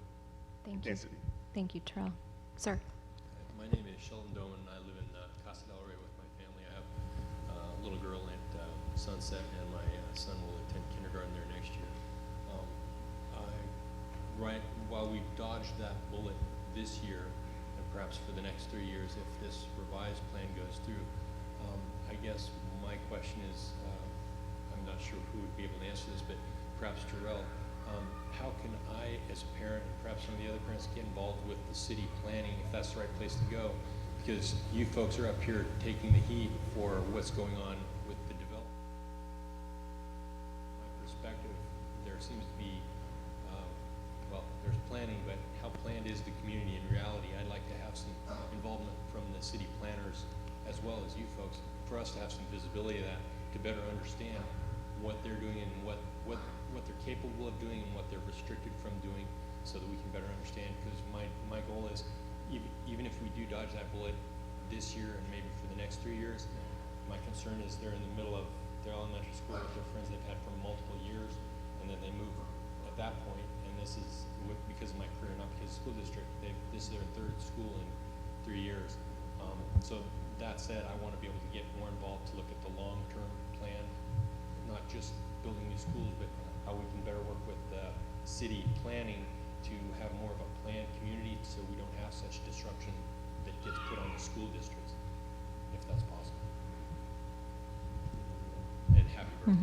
Thank you. Density. Thank you, Terrell. Sir. My name is Sheldon Doman, and I live in Casa del Rey with my family. I have a little girl at Sunset, and my son will attend kindergarten there next year. While we've dodged that bullet this year, and perhaps for the next 3 years, if this revised plan goes through, I guess my question is, I'm not sure who would be able to answer this, but perhaps Terrell, how can I, as a parent, and perhaps some of the other parents, get involved with the city planning, if that's the right place to go? Because you folks are up here taking the heat for what's going on with the development. From my perspective, there seems to be, well, there's planning, but how planned is the community in reality? I'd like to have some involvement from the city planners as well as you folks, for us to have some visibility of that, to better understand what they're doing and what they're capable of doing and what they're restricted from doing, so that we can better understand. Because my goal is, even if we do dodge that bullet this year and maybe for the next 3 years, my concern is they're in the middle of their elementary school with their friends they've had for multiple years, and then they move at that point, and this is because of my career, not because of the school district. This is their third school in 3 years. So that said, I want to be able to get more involved to look at the long-term plan, not just building new schools, but how we can better work with city planning to have more of a planned community, so we don't have such disruption that gets put on the school districts, if that's possible. And happy birthday.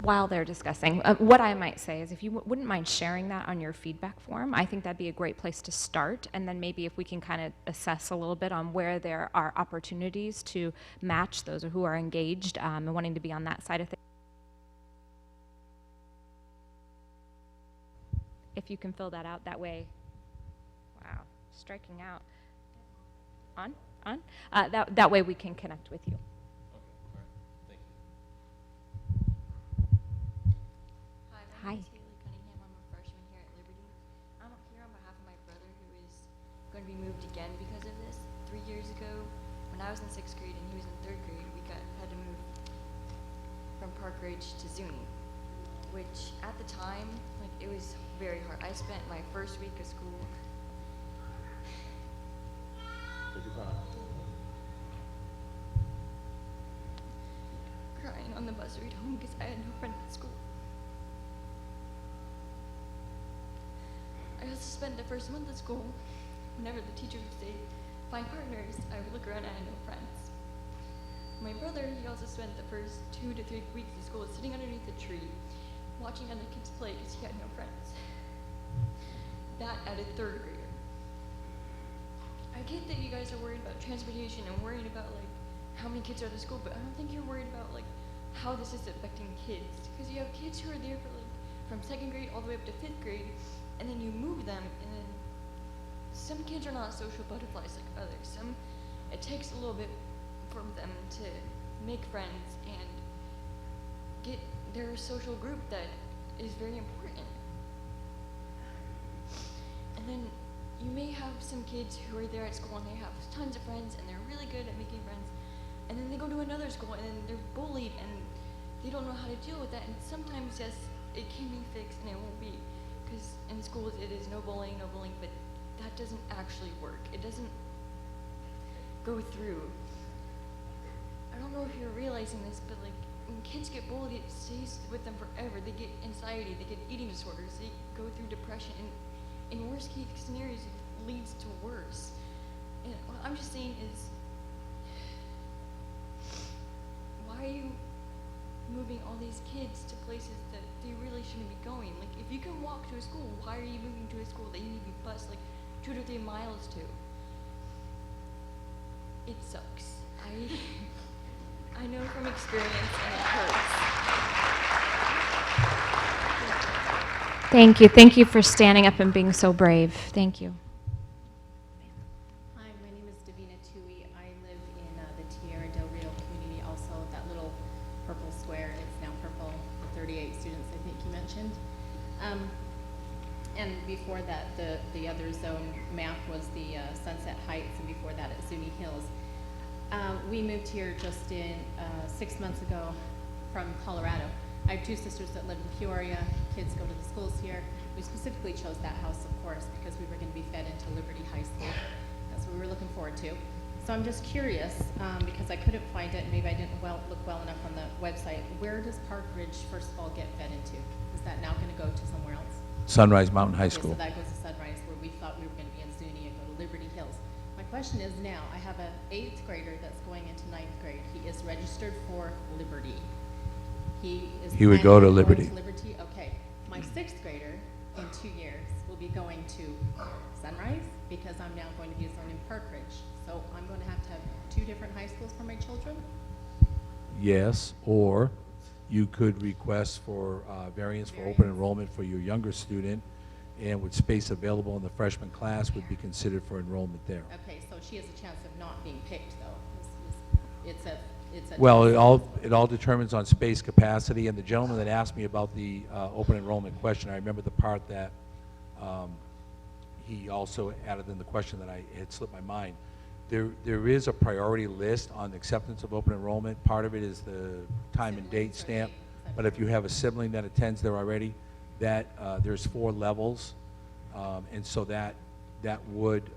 While they're discussing, what I might say is if you wouldn't mind sharing that on your feedback form, I think that'd be a great place to start. And then maybe if we can kind of assess a little bit on where there are opportunities to match those who are engaged and wanting to be on that side of things. If you can fill that out that way. Wow, striking out. On? That way we can connect with you. Hi, my name is Haley Cunningham. I'm a freshman here at Liberty. I'm here on behalf of my brother, who is going to be moved again because of this. 3 years ago, when I was in 6th grade and he was in 3rd grade, we had to move from Park Ridge to Zuni, which at the time, like, it was very hard. I spent my first week of school crying on the bus ride home because I had no friends at school. I also spent the first month of school, whenever the teachers would say, find partners, I would look around and I had no friends. My brother, he also spent the first 2 to 3 weeks of school sitting underneath a tree, watching other kids play because he had no friends. That at a 3rd grader. I get that you guys are worried about transportation and worried about, like, how many kids are at the school, but I don't think you're worried about, like, how this is affecting kids. Because you have kids who are there for, like, from 2nd grade all the way up to 5th grade, and then you move them, and then some kids are not social butterflies like others. It takes a little bit for them to make friends and get their social group that is very important. And then you may have some kids who are there at school and they have tons of friends and they're really good at making friends, and then they go to another school and then they're bullied and they don't know how to deal with that. And sometimes, yes, it can be fixed and it won't be. Because in schools it is no bullying, but that doesn't actually work. It doesn't go through. I don't know if you're realizing this, but like when kids get bullied, it stays with them forever. They get anxiety, they get eating disorders, they go through depression, and in worst case scenarios it leads to worse. And what I'm just saying is, why are you moving all these kids to places that they really shouldn't be going? Like, if you can walk to a school, why are you moving to a school that you need to be bused like 2 to 3 miles to? It sucks. I know from experience, and it hurts. Thank you for standing up and being so brave. Thank you. Hi, my name is Davina Tui. I live in the Peoria Del Rio community, also that little purple square. It's now purple, the 38 students I think you mentioned. And before that, the other zone map was the Sunset Heights, and before that at Zuni Hills. We moved here just in 6 months ago from Colorado. I have two sisters that live in Peoria. Kids go to the schools here. We specifically chose that house, of course, because we were going to be fed into Liberty High School. That's what we were looking forward to. So I'm just curious, because I couldn't find it, maybe I didn't look well enough on the website. Where does Park Ridge, first of all, get fed into? Is that now going to go to somewhere else? Sunrise Mountain High Okay, School. so that goes to Sunrise, where we thought we were going to be in Zuni and go to Liberty Hills. My question is now, I have an 8th grader that's going into 9th grade. He is registered for Liberty. He would go to planning on Liberty. going to Liberty, okay. My 6th grader in 2 years will be going to Sunrise because I'm now going to be zoned in Park Ridge. So I'm going to have 2 different high schools for my children? Yes, or you could request for variance for open enrollment for your younger student, and with space available in the freshman class would be considered for enrollment there. Okay, so she has a chance of not being picked, though. It's a Well, it all determines on space capacity, and the gentleman that asked me about the open enrollment question, I remember the part that he also added in the question that I had slipped my mind. There is a priority list on acceptance of open enrollment. Part of it is the time and date stamp, but if you have a sibling that attends there already, that there's 4 levels, and so that would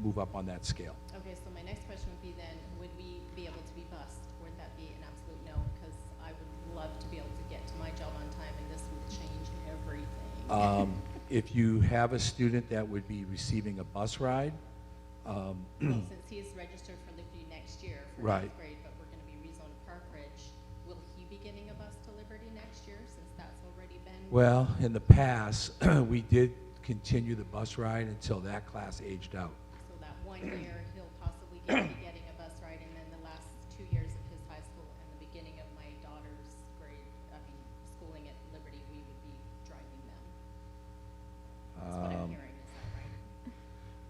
move up on that scale. Okay, so my next question would be then, would we be able to be bused? Would that be an absolute no? Because I would love to be able to get to my job on time, and this would change everything. If you have a student that would be receiving a bus ride, Well, since he's registered for Liberty next year for Right. 9th grade, but we're going to be rezoned to Park Ridge, will he be getting a bus to Liberty next year since that's already been? well, in the past, we did continue the bus ride until that class aged out. So that 1 year, he'll possibly be getting a bus ride, and then the last 2 years of his high school and the beginning of my daughter's schooling at Liberty, we would be driving them. That's what I'm hearing, is that right?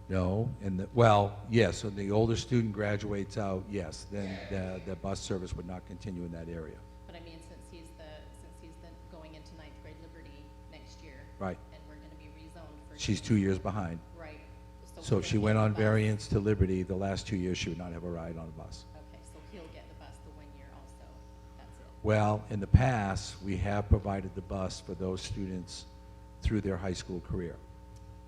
No, well, yes, when the older student graduates out, yes, then the bus service would not continue in that area. But I mean, since he's going into 9th grade Liberty next year. Right. And we're going to be rezoned for. She's 2 years behind. Right. So if she went on variance to Liberty, the last 2 years, she would not have a ride on a bus. Okay, so he'll get the bus the 1 year also. That's it. Well, in the past, we have provided the bus for those students through their high school career.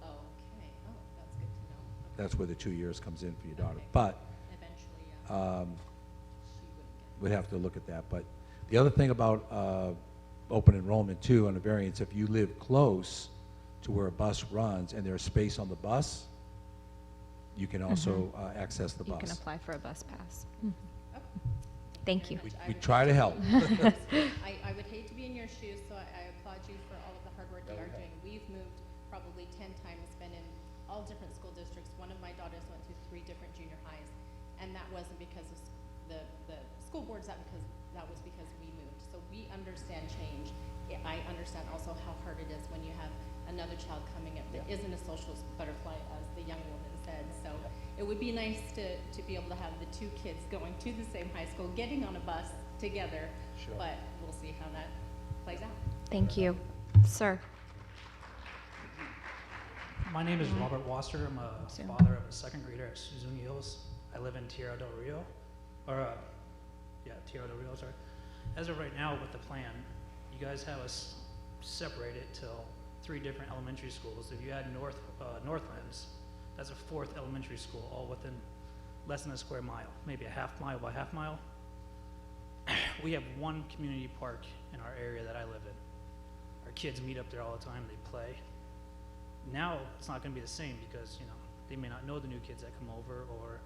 Oh, okay. Oh, that's good to know. Okay. That's where the 2 years comes in for your daughter. But Eventually, we'd have to look at that. But the other thing about open enrollment too, on a variance, if you live close to where a bus runs and there's space on the bus, you can also access the bus. You can apply for a bus pass. Thank you. We try to help. I would hate to be in your shoes, so I applaud you for all of the hard work you are doing. We've moved probably 10 times, been in all different school districts. One of my daughters went through 3 different junior highs, and that wasn't because of the school boards, that was because we moved. So we understand change. I understand also how hard it is when you have another child coming up that isn't a social butterfly, as the young woman said. So it would be nice to be able to have the 2 kids going to the same high school, getting on a bus together. Sure. But we'll see how that plays out. Thank you. Sir. My name is Robert Wasser. I'm a father of a 2nd grader at Zuni Hills. I live in Tierra del Rio, Tierra del Rio, sorry. As of right now, with the plan, you guys have us separated till 3 different elementary schools. If you add Northlands, that's a 4th elementary school, all within less than a square mile, maybe a half mile by half mile. We have 1 community park in our area that I live in. Our kids meet up there all the time, they play. Now it's not going to be the same because they may not know the new kids that come over, or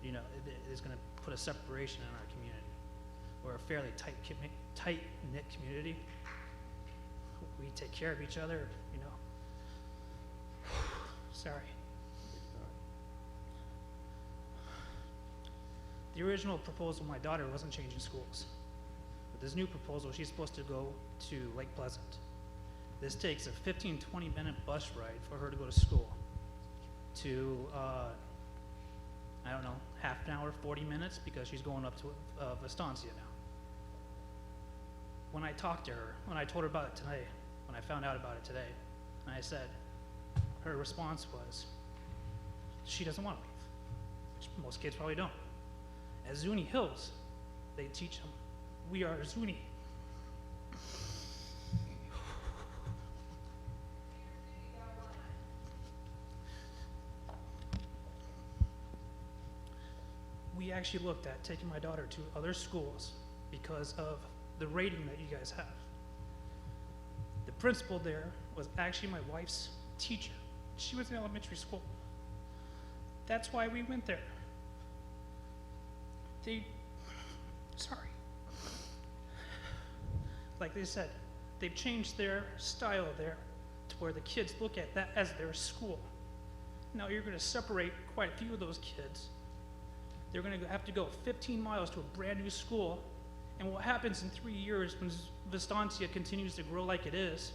it's going to put a separation in our community. We're a fairly tight-knit community. We take care of each other. Sorry. The original proposal of my daughter wasn't changing schools. With this new proposal, she's supposed to go to Lake Pleasant. This takes a 15-20-minute bus ride for her to go to school to, I don't know, half an hour, 40 minutes, because she's going up to Estancia now. When I talked to her, when I told her about it today, when I found out about it today, and I said, her response was, she doesn't want to leave. Which most kids probably don't. At Zuni Hills, they teach them, we are Zuni. We actually looked at taking my daughter to other schools because of the rating that you guys have. The principal there was actually my wife's teacher. She was in elementary school. That's why we went there. Like they said, they've changed their style there to where the kids look at that as their school. Now you're going to separate quite a few of those kids. They're going to have to go 15 miles to a brand new school. And what happens in 3 years when Vistancia continues to grow like it is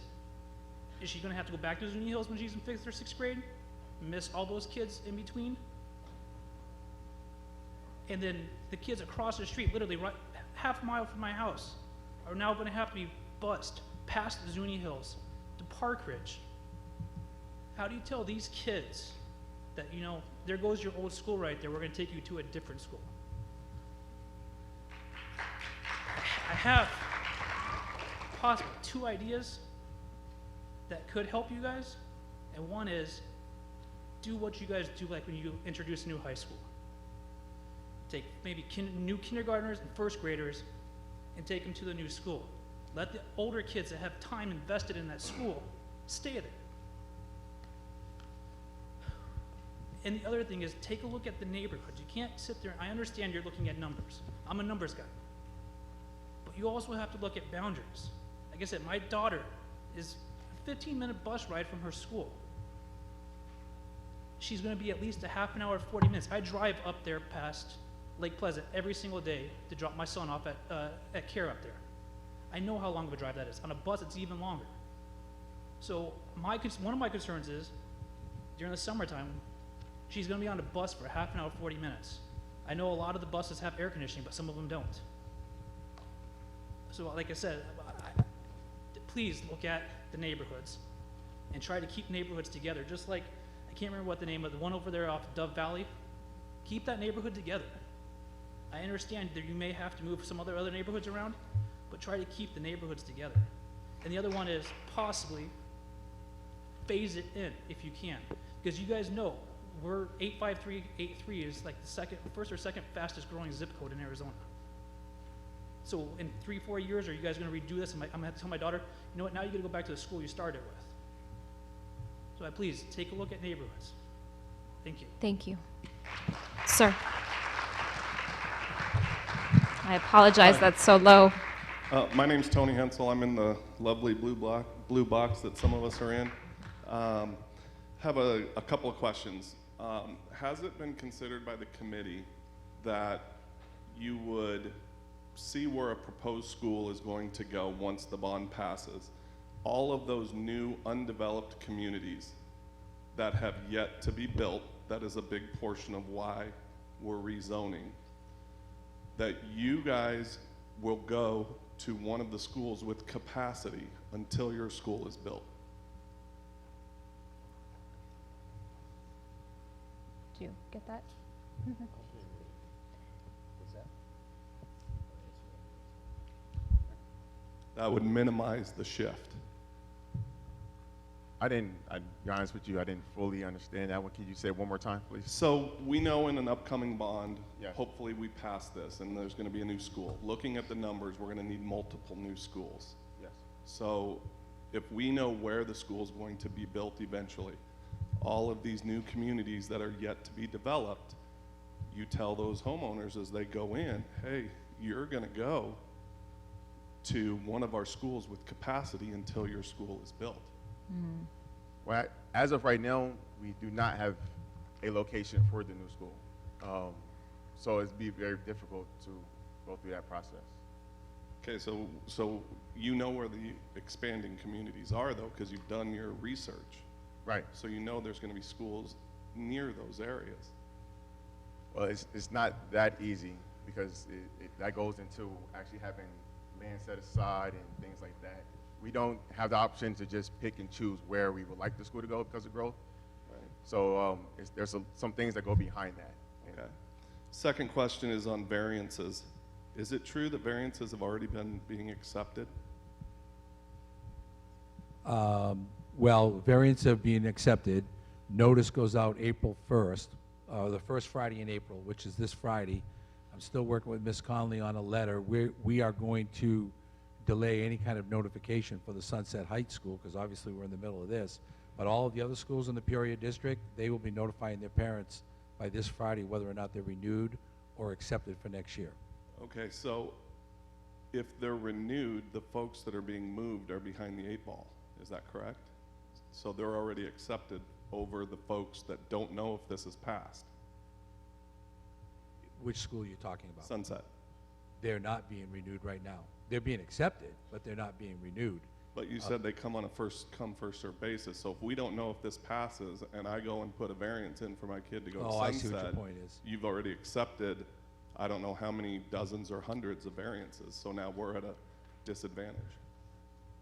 she going to have to go back to Zuni Hills when she's in 5th or 6th grade? Miss all those kids in between? And then the kids across the street, literally right half a mile from my house, are now going to have to be bused past the Zuni Hills to Park Ridge. How do you tell these kids that, you know, there goes your old school right there, we're going to take you to a different school? I have possibly 2 ideas that could help you guys, and one is do what you guys do like when you introduce a new high school. Take maybe new kindergartners and 1st graders and take them to the new school. Let the older kids that have time invested in that school stay there. And the other thing is take a look at the neighborhoods. You can't sit there, I understand you're looking at numbers. I'm a numbers guy. But you also have to look at boundaries. Like I said, my daughter is a 15-minute bus ride from her school. She's going to be at least a half an hour, 40 minutes. I drive up there past Lake Pleasant every single day to drop my son off at CARE up there. I know how long of a drive that is. On a bus, it's even longer. So one of my concerns is, during the summertime, she's going to be on a bus for a half an hour, 40 minutes. I know a lot of the buses have air conditioning, but some of them don't. So like I said, please look at the neighborhoods and try to keep neighborhoods together. Just like, I can't remember what the name of the one over there off Dove Valley. Keep that neighborhood together. I understand that you may have to move some other neighborhoods around, but try to keep the neighborhoods together. And the other one is possibly phase it in if you can. Because you guys know, we're 85383 is like the first or second fastest growing zip code in Arizona. So in 3-4 years, are you guys going to redo this? I'm going to have to tell my daughter, you know what, now you got to go back to the school you started with. So please, take a look at neighborhoods. Thank you. Thank you. Sir. I apologize, that's so low. My name's Tony Hensel. I'm in the lovely blue box that some of us are in. Have a couple of questions. Has it been considered by the committee that you would see where a proposed school is going to go once the bond passes? All of those new undeveloped communities that have yet to be built, that is a big portion of why we're rezoning, that you guys will go to one of the schools with capacity until your school is built. Do you get that? That would minimize the shift. I'll be honest with you, I didn't fully understand that one. Can you say it one more time, please? So we know in an upcoming bond, Yes. hopefully we pass this and there's going to be a new school. Looking at the numbers, we're going to need multiple new schools. Yes. So if we know where the school is going to be built eventually, all of these new communities that are yet to be developed, you tell those homeowners as they go in, hey, you're going to go to one of our schools with capacity until your school is built. Mm-hmm. Well, as of right now, we do not have a location for the new school. So it'd be very difficult to go through that process. Okay, so you know where the expanding communities are though, because you've done your research. Right. So you know there's going to be schools near those areas. Well, it's not that easy because that goes into actually having land set aside and things like that. We don't have the option to just pick and choose where we would like the school to go because of growth. Right. So there's some things that go behind that. Okay. Second question is on variances. Is it true that variances have already been being accepted? Well, variants are being accepted. Notice goes out April 1st, the first Friday in April, which is this Friday. I'm still working with Ms. Conley on a letter. We are going to delay any kind of notification for the Sunset Heights School, because obviously we're in the middle of this. But all of the other schools in the Peoria district, they will be notifying their parents by this Friday whether or not they're renewed or accepted for next year. Okay, so if they're renewed, the folks that are being moved are behind the 8 ball. Is that correct? So they're already accepted over the folks that don't know if this is passed. Which school are you talking about? Sunset. They're not being renewed right now. They're being accepted, but they're not being renewed. But you said they come on a first come, first served basis. So if we don't know if this passes and I go and put a variance in for my kid to go to Sunset, I see what your point is. You've already accepted, I don't know how many dozens or hundreds of variances. So now we're at a disadvantage.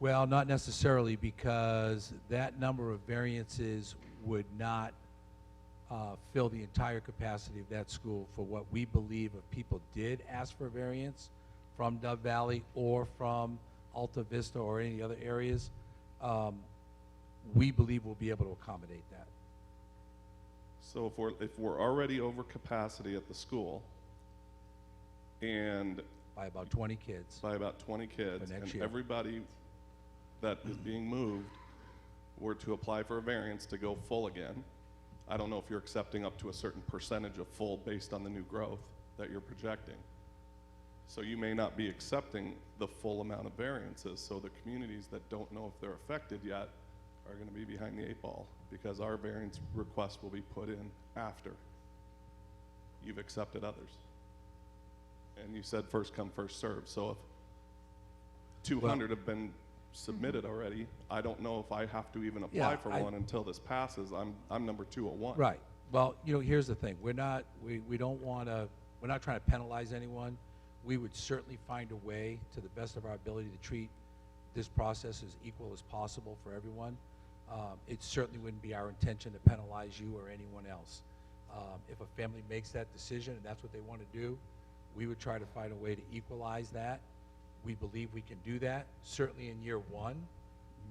Well, not necessarily, because that number of variances would not fill the entire capacity of that school for what we believe if people did ask for a variance from Dove Valley or from Alta Vista or any other areas, we believe we'll be able to accommodate that. So if we're already over capacity at the school, and by about 20 kids, and year. Everybody that is being moved were to apply for a variance to go full again, I don't know if you're accepting up to a certain percentage of full based on the new growth that you're projecting. So you may not be accepting the full amount of variances, so the communities that don't know if they're affected yet are going to be behind the 8 ball, because our variance request will be put in after you've accepted others. And you said first come, first served. So if 200 have been submitted already, I don't know if I have to even apply for one until this passes. I'm number 201. Right. Well, here's the thing. We don't want to, we're not trying to penalize anyone. We would certainly find a way, to the best of our ability, to treat this process as equal as possible for everyone. It certainly wouldn't be our intention to penalize you or anyone else. If a family makes that decision and that's what they want to do, we would try to find a way to equalize that. We believe we can do that, certainly in year 1,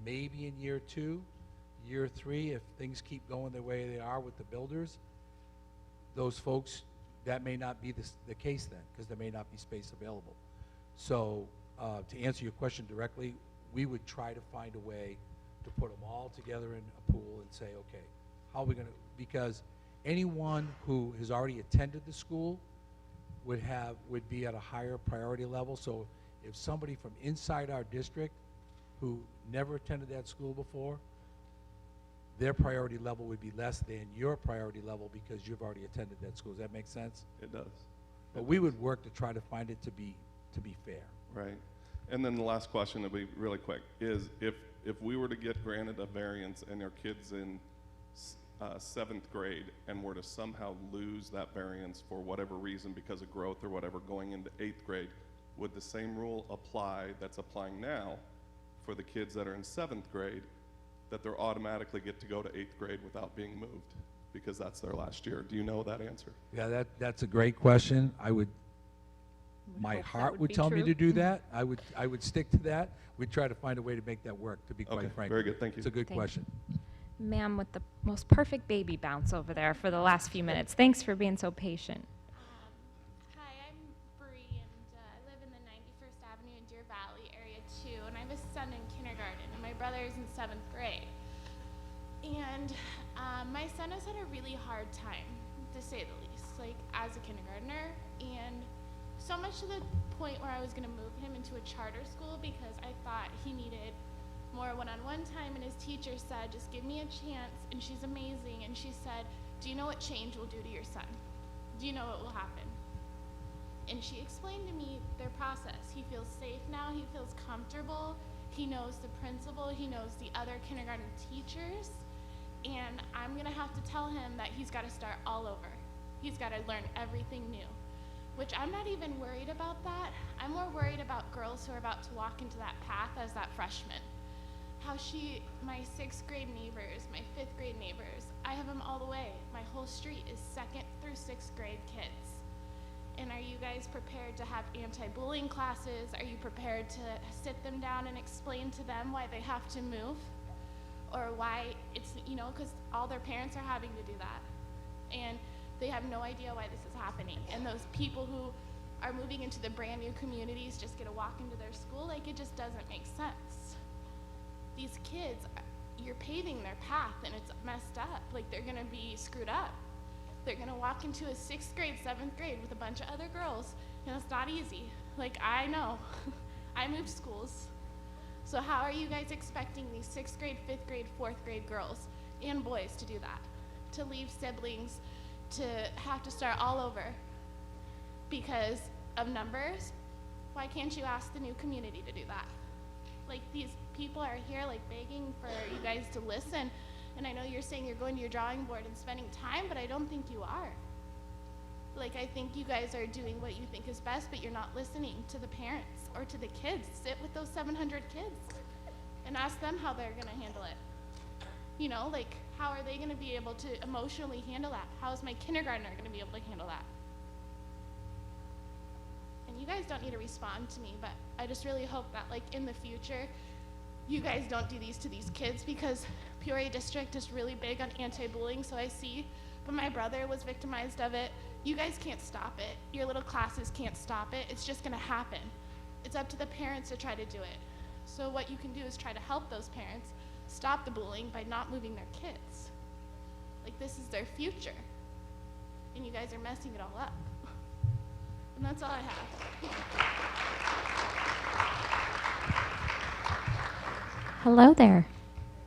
maybe in year 2, year 3, if things keep going the way they are with the builders. Those folks, that may not be the case then, because there may not be space available. So to answer your question directly, we would try to find a way to put them all together in a pool and say, okay, how are we going to, because anyone who has already attended the school would be at a higher priority level. So if somebody from inside our district who never attended that school before, their priority level would be less than your priority level because you've already attended that school. Does that make sense? It does. But we would work to try to find it to be fair. Right. And then the last question, will be really quick, is if we were to get granted a variance and our kids in 7th grade and were to somehow lose that variance for whatever reason because of growth or whatever going into 8th grade, would the same rule apply that's applying now for the kids that are in 7th grade, that they're automatically get to go to 8th grade without being moved because that's their last year? Do you know that answer? Yeah, that's a great question. My heart would tell me to do that. I would stick to that. We'd try to find a way to make that work, to be quite frank. Very good. Thank you. It's a good question. Ma'am with the most perfect baby bounce over there for the last few minutes. Thanks for being so patient. Hi, I'm Bree, and I live in the 91st Avenue in Deer Valley area too, and I have a son in kindergarten, and my brother is in 7th grade. And my son has had a really hard time, to say the least, like as a kindergartner, and so much to the point where I was going to move him into a charter school because I thought he needed more one-on-one time, and his teacher said, just give me a chance, and she's amazing, and she said, do you know what change will do to your son? Do you know what will happen? And she explained to me their process. He feels safe now, he feels comfortable, he knows the principal, he knows the other kindergarten teachers, and I'm gonna have to tell him that he's gotta start all over. He's gotta learn everything new, which I'm not even worried about that. I'm more worried about girls who are about to walk into that path as that freshman. How my 6th grade neighbors, my 5th grade neighbors, I have them all the way. My whole street is 2nd through 6th grade kids. you guys prepared to have anti-bullying classes? Are you prepared to sit them down and explain to them why they have to move? Or why it's, you know, because all their parents are having to do that. And they have no idea why this is happening. And those people who are moving into the brand new communities just get to walk into their school, like it just doesn't make sense. These kids, you're paving their path and it's messed up. Like they're gonna be screwed up. They're gonna walk into a 6th grade, 7th grade with a bunch of other girls, and it's not easy. Like I know, I moved schools. So how are you guys expecting these 6th grade, 5th grade, 4th grade girls and boys to do that? To leave siblings, to have to start all over because of numbers? Why can't you ask the new community to do that? Like these people are here like begging for you guys to listen. And I know you're saying you're going to your drawing board and spending time, but I don't think you are. Like I think you guys are doing what you think is best, but you're not listening to the parents or to the kids. Sit with those 700 kids and ask them how they're gonna handle it. You know, like how are they gonna be able to emotionally handle that? How is my kindergartner gonna be able to handle that? And you guys don't need to respond to me, but I just really hope that like in the future, you guys don't do these to these kids, because Peoria District is really big on anti-bullying, so I see, but my brother was victimized of it. You guys can't stop it. Your little classes can't stop it. It's just gonna happen. It's up to the parents to try to do it. So what you can do is try to help those parents stop the bullying by not moving their kids. Like this is their future, and you guys are messing it all up. And that's all I have. Hello there.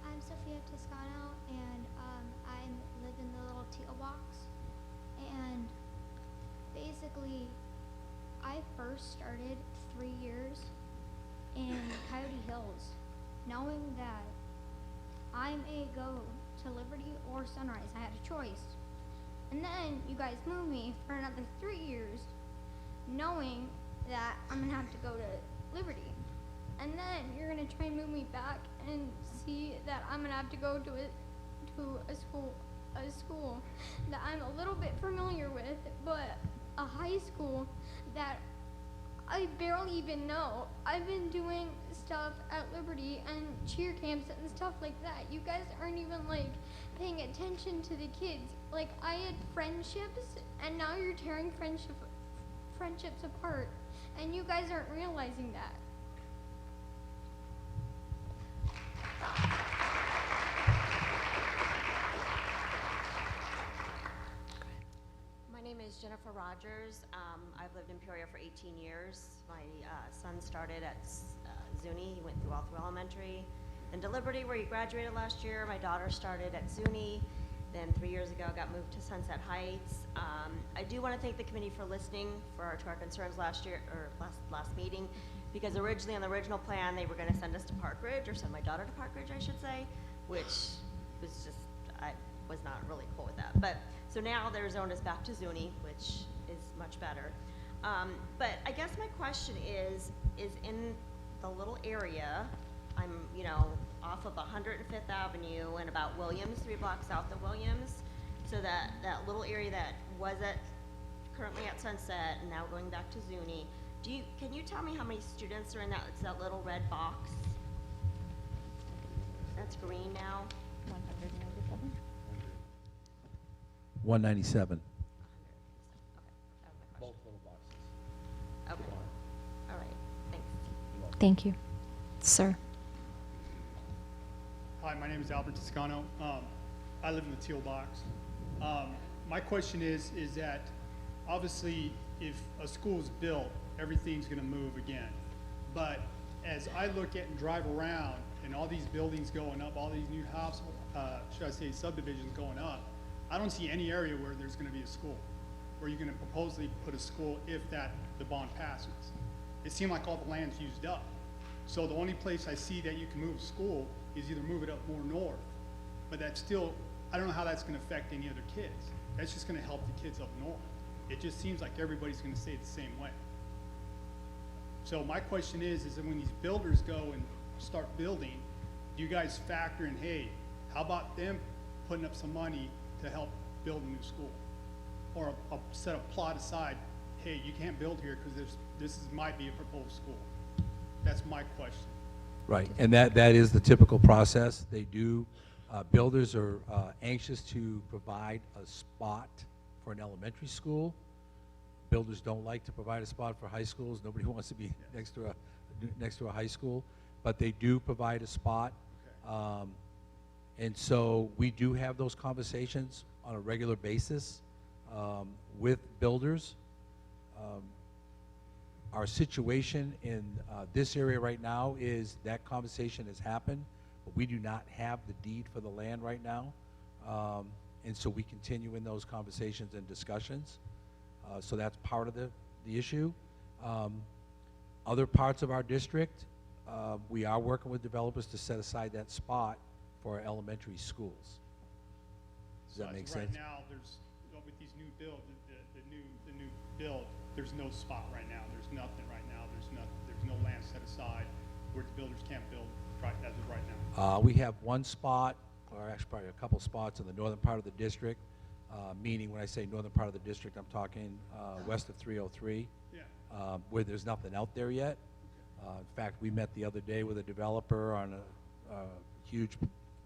I'm Sophia Toscano, and I live in the little teal box. And basically, I first started 3 years in Coyote Hills, knowing that I may go to Liberty or Sunrise. I had a choice. And then you guys moved me for another 3 years, knowing that I'm gonna have to go to Liberty. And then you're gonna try and move me back and see that I'm gonna have to go to a school that I'm a little bit familiar with, but a high school that I barely even know. I've been doing stuff at Liberty and cheer camps and stuff like that. You guys aren't even like paying attention to the kids. Like I had friendships, and now you're tearing friendships apart, and you guys aren't realizing that. My name is Jennifer Rogers. I've lived in Peoria for 18 years. My son started at Zuni. He went through all through elementary. Then to Liberty, where he graduated last year. My daughter started at Zuni. Then 3 years ago, got moved to Sunset Heights. I do want to thank the committee for listening to our concerns last meeting, because originally on the original plan, they were going to send us to Park Ridge, or send my daughter to Park Ridge, I should say, which was just, I was not really cool with that. But so now they're zoned us back to Zuni, which is much better. But I guess my question is in the little area, I'm, you know, off of 105th Avenue and about Williams, 3 blocks south of Williams. So that little area that was currently at Sunset and now going back to Zuni. Can you tell me how many students are in that? It's that little red box. That's green now. 197. 197. Both little boxes. Okay. All right. Thanks. Thank you. Sir. Hi, my name is Albert Toscano. I live in the teal box. My question is that obviously if a school is built, everything's gonna move again. But as I look at and drive around and all these buildings going up, all these new house, should I say subdivisions going up, I don't see any area where there's gonna be a school, where you're gonna proposally put a school if the bond passes. It seemed like all the land's used up. So the only place I see that you can move a school is either move it up more north, but that's still, I don't know how that's gonna affect any other kids. That's just gonna help the kids up north. It just seems like everybody's gonna stay the same way. So my question is that when these builders go and start building, do you guys factor in, hey, how about them putting up some money to help build a new school? Or set a plot aside hey, you can't build here because might be a proposed school? That's my question. Right, and that is the typical process. They do, builders are anxious to provide a spot for an elementary school. Builders don't like to provide a spot for high schools. Nobody wants to be next to a high school, but they do provide a spot. And so we do have those conversations on a regular basis with builders. Our situation in this area right now is that conversation has happened, but we do not have the deed for the land right now. And so we continue in those conversations and discussions. So that's part of the issue. Other parts of our district, we are working with developers to set aside that spot for our elementary schools. Does that make sense? Right now, there's, with these new build, the new build, there's no spot right now. There's nothing right now. There's no land set aside where the builders can't build right as of right now. We have one spot, or actually probably a couple spots in the northern part of the district, meaning when I say northern part of the district, I'm talking west of 303, where there's nothing out there yet. In fact, we met the other day with a developer on a huge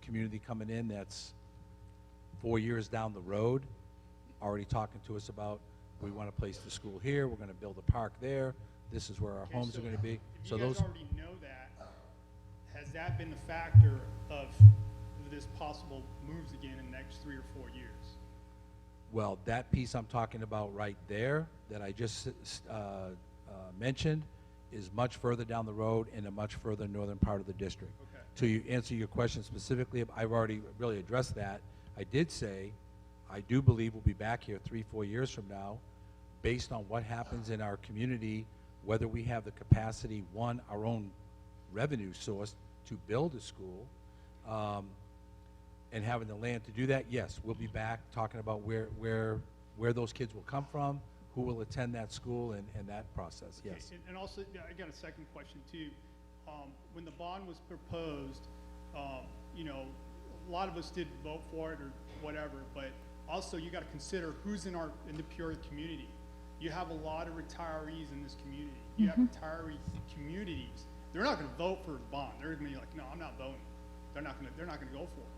community coming in that's 4 years down the road, already talking to us about, we want to place the school here, we're going to build a park there, this is where our homes are going to be. So you guys already know that, has that been the factor of this possible moves again in the next 3 or 4 years? Well, that piece I'm talking about right there that I just mentioned is much further down the road in a much further northern part of the district. Okay. To answer your question specifically, I've already really addressed that. I did say, I do believe we'll be back here 3-4 years from now, based on what happens in our community, whether we have the capacity, one, our own revenue source to build a school, and having the land to do that. Yes, we'll be back talking about where those kids will come from, who will attend that school, and that process, yes. Okay. And also, I got a second question too. When the bond was proposed, you know, a lot of us did vote for it or whatever, but also you got to consider who's in the Peoria community. You have a lot of retirees in this community. You have retiree communities. They're not going to vote for the bond. They're going to be like, no, I'm not voting. They're not going to go for it.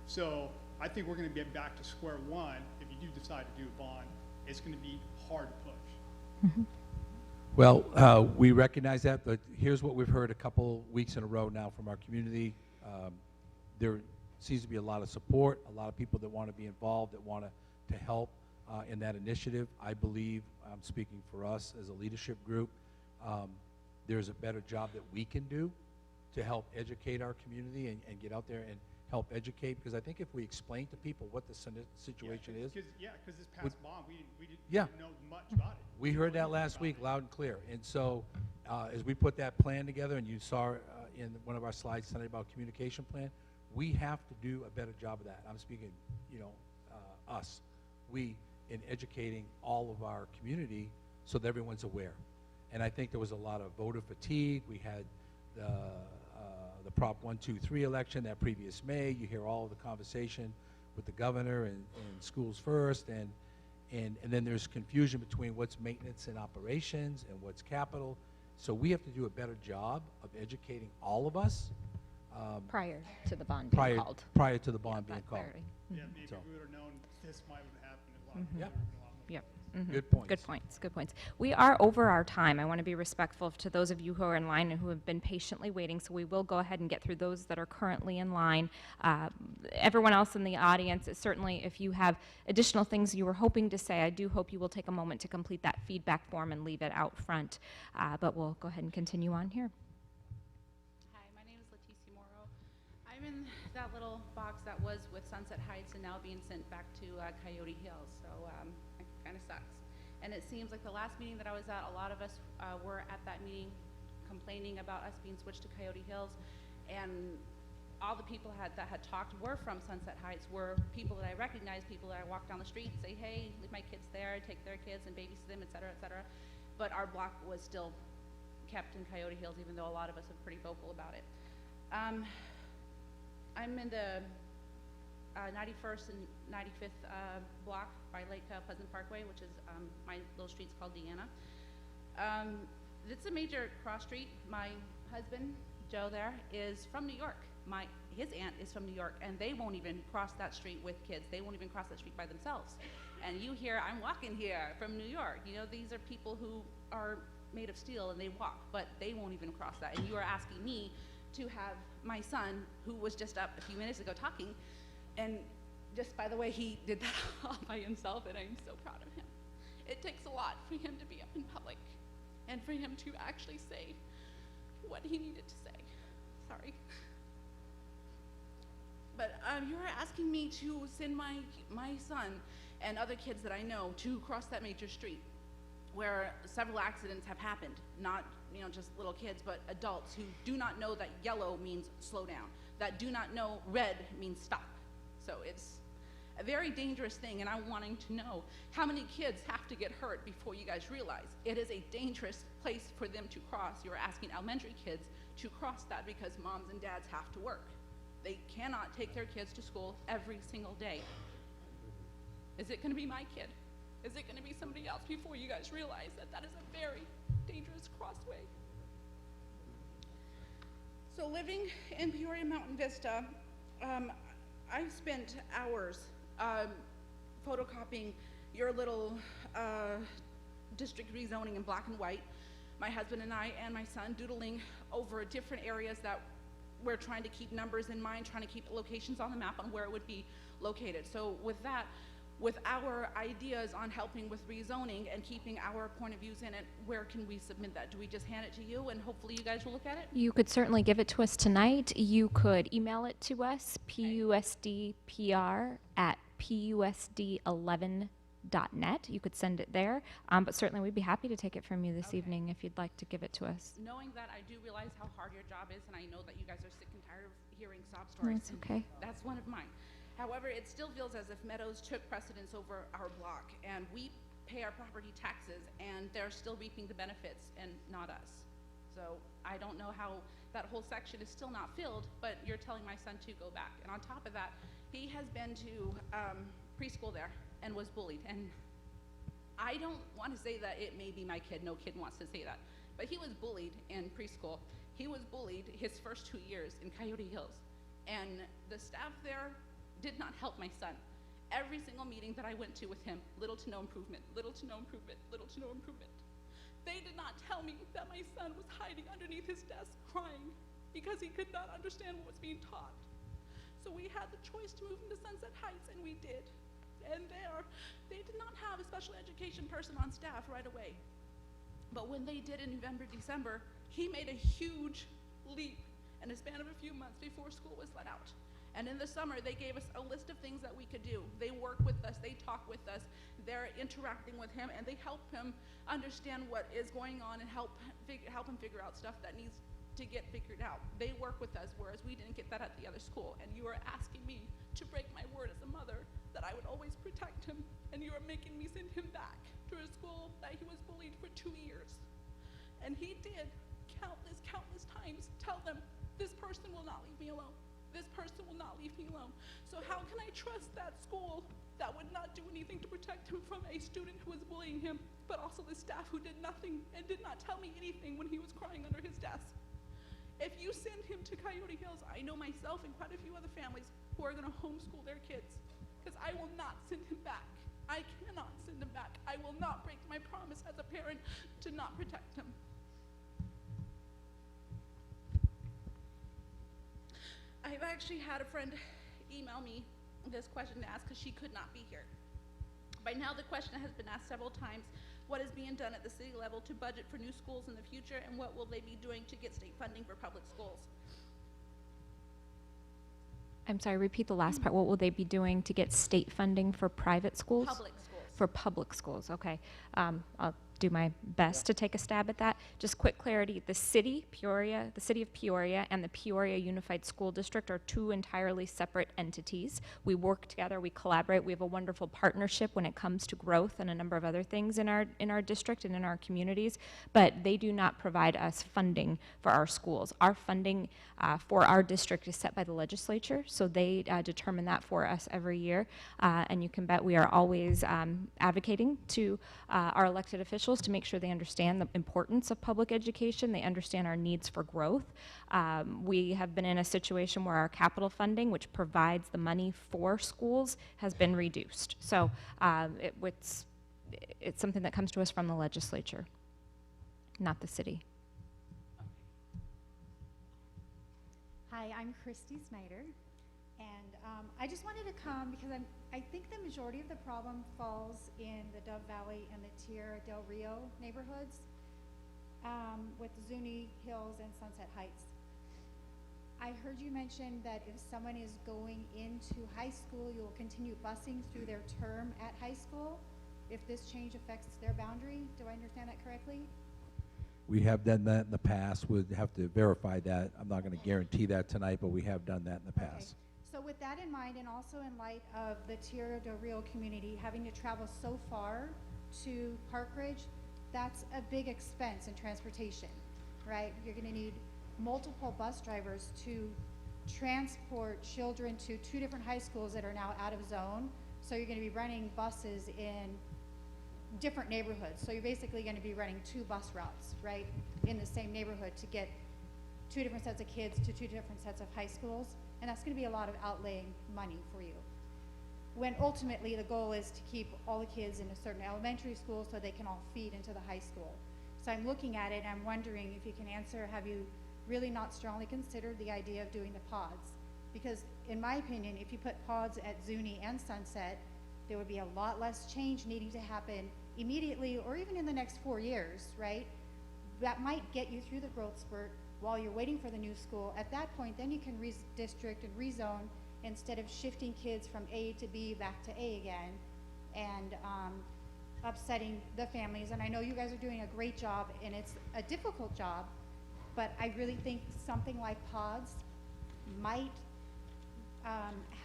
So I think we're going to get back to square one. If you do decide to do a bond, it's going to be hard to push. Well, we recognize that, but here's what we've heard a couple weeks in a row now from our community. There seems to be a lot of support, a lot of people that want to be involved, that want to help in that initiative. I believe, I'm speaking for us as a leadership group, there's a better job that we can do to help educate our community and get out there and help educate, because I think if we explain to people what the situation is. Because this past bond, we didn't know much about it. We heard that last week loud and clear. And so as we put that plan together, and you saw in one of our slides tonight about communication plan, we have to do a better job of that. I'm speaking, you know, us, we, in educating all of our community so that everyone's aware. And I think there was a lot of voter fatigue. We had the Prop 123 election that previous May. You hear all of the conversation with the governor and schools first, and then there's confusion between what's maintenance and operations and what's capital. So we have to do a better job of educating all of us. Prior to the bond being called. Prior to the bond being called. Yeah, maybe if we would have known this might have happened. A lot Yep. Yep. Good points. Good points. Good points. We are over our time. I want to be respectful to those of you who are in line and who have been patiently waiting, so we will go ahead and get through those that are currently in line. Everyone else in the audience, certainly if you have additional things you were hoping to say, I do hope you will take a moment to complete that feedback form and leave it out front. But we'll go ahead and continue on here. Hi, my name is Leticia Morrow. I'm in that little box that was with Sunset Heights and now being sent back to Coyote Hills, so it kind of sucks. And it seems like the last meeting that I was at, a lot of us were at that meeting complaining about us being switched to Coyote Hills, and all the people that had talked were from Sunset Heights, were people that I recognized, people that I walk down the street and say, hey, leave my kids there, take their kids and babysit them, et cetera, et cetera. But our block was still kept in Coyote Hills, even though a lot of us are pretty vocal about it. I'm in the 91st and 95th block by Lake Pleasant Parkway, which is my little street's called Deanna. It's a major cross street. My husband, Joe there, is from New York. His aunt is from New York, and they won't even cross that street with kids. They won't even cross that street by themselves. And you hear, I'm walking here from New York. You know, these are people who are made of steel and they walk, but they won't even cross that. And you are asking me to have my son, who was just up a few minutes ago talking, and just by the way, he did that all by himself, and I'm so proud of him. It takes a lot for him to be up in public and for him to actually say what he needed to say. Sorry. But you are asking me to send my son and other kids that I know to cross that major street where several accidents have happened, not just little kids, but adults who do not know that yellow means slow down, that do not know red means stop. So it's a very dangerous thing, and I'm wanting to know how many kids have to get hurt before you guys realize it is a dangerous place for them to cross. You're asking elementary kids to cross that because moms and dads have to work. They cannot take their kids to school every single day. Is it going to be my kid? Is it going to be somebody else before you guys realize that that is a very dangerous crossway? So living in Peoria Mountain Vista, I've spent hours photocopying your little district rezoning in black and white. My husband and I and my son doodling over different areas that we're trying to keep numbers in mind, trying to keep locations on the map on where it would be located. So with that, with our ideas on helping with rezoning and keeping our point of views in it, where can we submit that? Do we just hand it to you and hopefully you guys will look at it? You could certainly give it to us tonight. You could email it to us, pusdpr@pusd11.net. You could send it there, but certainly we'd be happy to take it from you this evening if you'd like to give it to us. Knowing that, I do realize how hard your job is, and I know that you guys are sick and tired of hearing sob stories. That's okay. That's one of mine. However, it still feels as if Meadows took precedence over our block, and we pay our property taxes, and they're still reaping the benefits, and not us. So I don't know how that whole section is still not filled, but you're telling my son to go back. And on top of that, he has been to preschool there and was bullied. And I don't want to say that it may be my kid. No kid wants to say that. But he was bullied in preschool. He was bullied his first 2 years in Coyote Hills. And the staff there did not help my son. Every single meeting that I went to with him, little to no improvement, little to no improvement, little to no improvement. They did not tell me that my son was hiding underneath his desk crying because he could not understand what was being taught. So we had the choice to move him to Sunset Heights, and we did. And there, they did not have a special education person on staff right away. But when they did in November, December, he made a huge leap in a span of a few months before school was let out. And in the summer, they gave us a list of things that we could do. They work with us, they talk with us, they're interacting with him, and they help him understand what is going on and help him figure out stuff that needs to get figured out. They work with us, whereas we didn't get that at the other school. And you are asking me to break my word as a mother that I would always protect him, and you are making me send him back to a school that he was bullied for 2 years. And he did countless times tell them, this person will not leave me alone. This person will not leave me alone. So how can I trust that school that would not do anything to protect him from a student who was bullying him, but also the staff who did nothing and did not tell me anything when he was crying under his desk? If you send him to Coyote Hills, I know myself and quite a few other families who are gonna homeschool their kids, because I will not send him back. I cannot send him back. I will not break my promise as a parent to not protect him. I've actually had a friend email me this question to ask because she could not be here. By now, the question has been asked several times: what is being done at the city level to budget for new schools in the future, and what will they be doing to get state funding for public schools? I'm sorry, repeat the last part. What will they be doing to get state funding for private schools? Public schools. For public schools, okay. I'll do my best to take a stab at that. Just quick clarity, the city of Peoria and the Peoria Unified School District are two entirely separate entities. We work together, we collaborate, we have a wonderful partnership when it comes to growth and a number of other things in our district and in our communities, but they do not provide us funding for our schools. Our funding for our district is set by the legislature, so they determine that for us every year, and you can bet we are always advocating to our elected officials to make sure they understand the importance of public education, they understand our needs for growth. We have been in a situation where our capital funding, which provides the money for schools, has been reduced. So it's something that comes to us from the legislature, not the city. Hi, I'm Christy Snyder, and I just wanted to come because I think the majority of the problem falls in the Dove Valley and the Tierra del Rio neighborhoods with Zuni Hills and Sunset Heights. I heard you mention that if someone is going into high school, you will continue busing through their term at high school if this change affects their boundary. Do I understand that correctly? We have done that in the past. We'd have to verify that. I'm not going to guarantee that tonight, but we have done that in the past. So with that in mind, and also in light of the Tierra del Rio community having to travel so far to Park Ridge, that's a big expense in transportation, right? You're going to need multiple bus drivers to transport children to two different high schools that are now out of zone. So you're going to be running buses in different neighborhoods. So you're basically going to be running two bus routes, right, in the same neighborhood to get two different sets of kids to two different sets of high schools. And that's going to be a lot of outlaying money for you. When ultimately the goal is to keep all the kids in a certain elementary school so they can all feed into the high school. So I'm looking at it and I'm wondering if you can answer, have you really not strongly considered the idea of doing the pods? Because in my opinion, if you put pods at Zuni and Sunset, there would be a lot less change needing to happen immediately or even in the next 4 years, right? That might get you through the growth spurt while you're waiting for the new school. At that point, then you can redistrict and rezone instead of shifting kids from A to B back to A again and upsetting the families. And I know you guys are doing a great job and it's a difficult job, but I really think something like pods might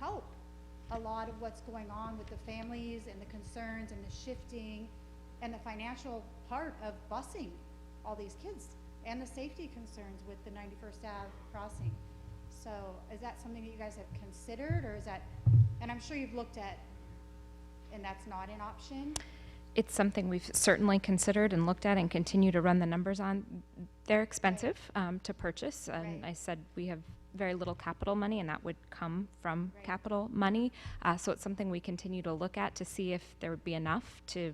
help a lot of what's going on with the families and the concerns and the shifting and the financial part of busing all these kids and the safety concerns with the 91st Ave crossing. So is that something that you guys have considered, or is that, and I'm sure you've looked at, and that's not an option? It's something we've certainly considered and looked at and continue to run the numbers on. They're expensive to purchase, and I said we have very little capital money, and that would come from capital money. So it's something we continue to look at to see if there would be enough to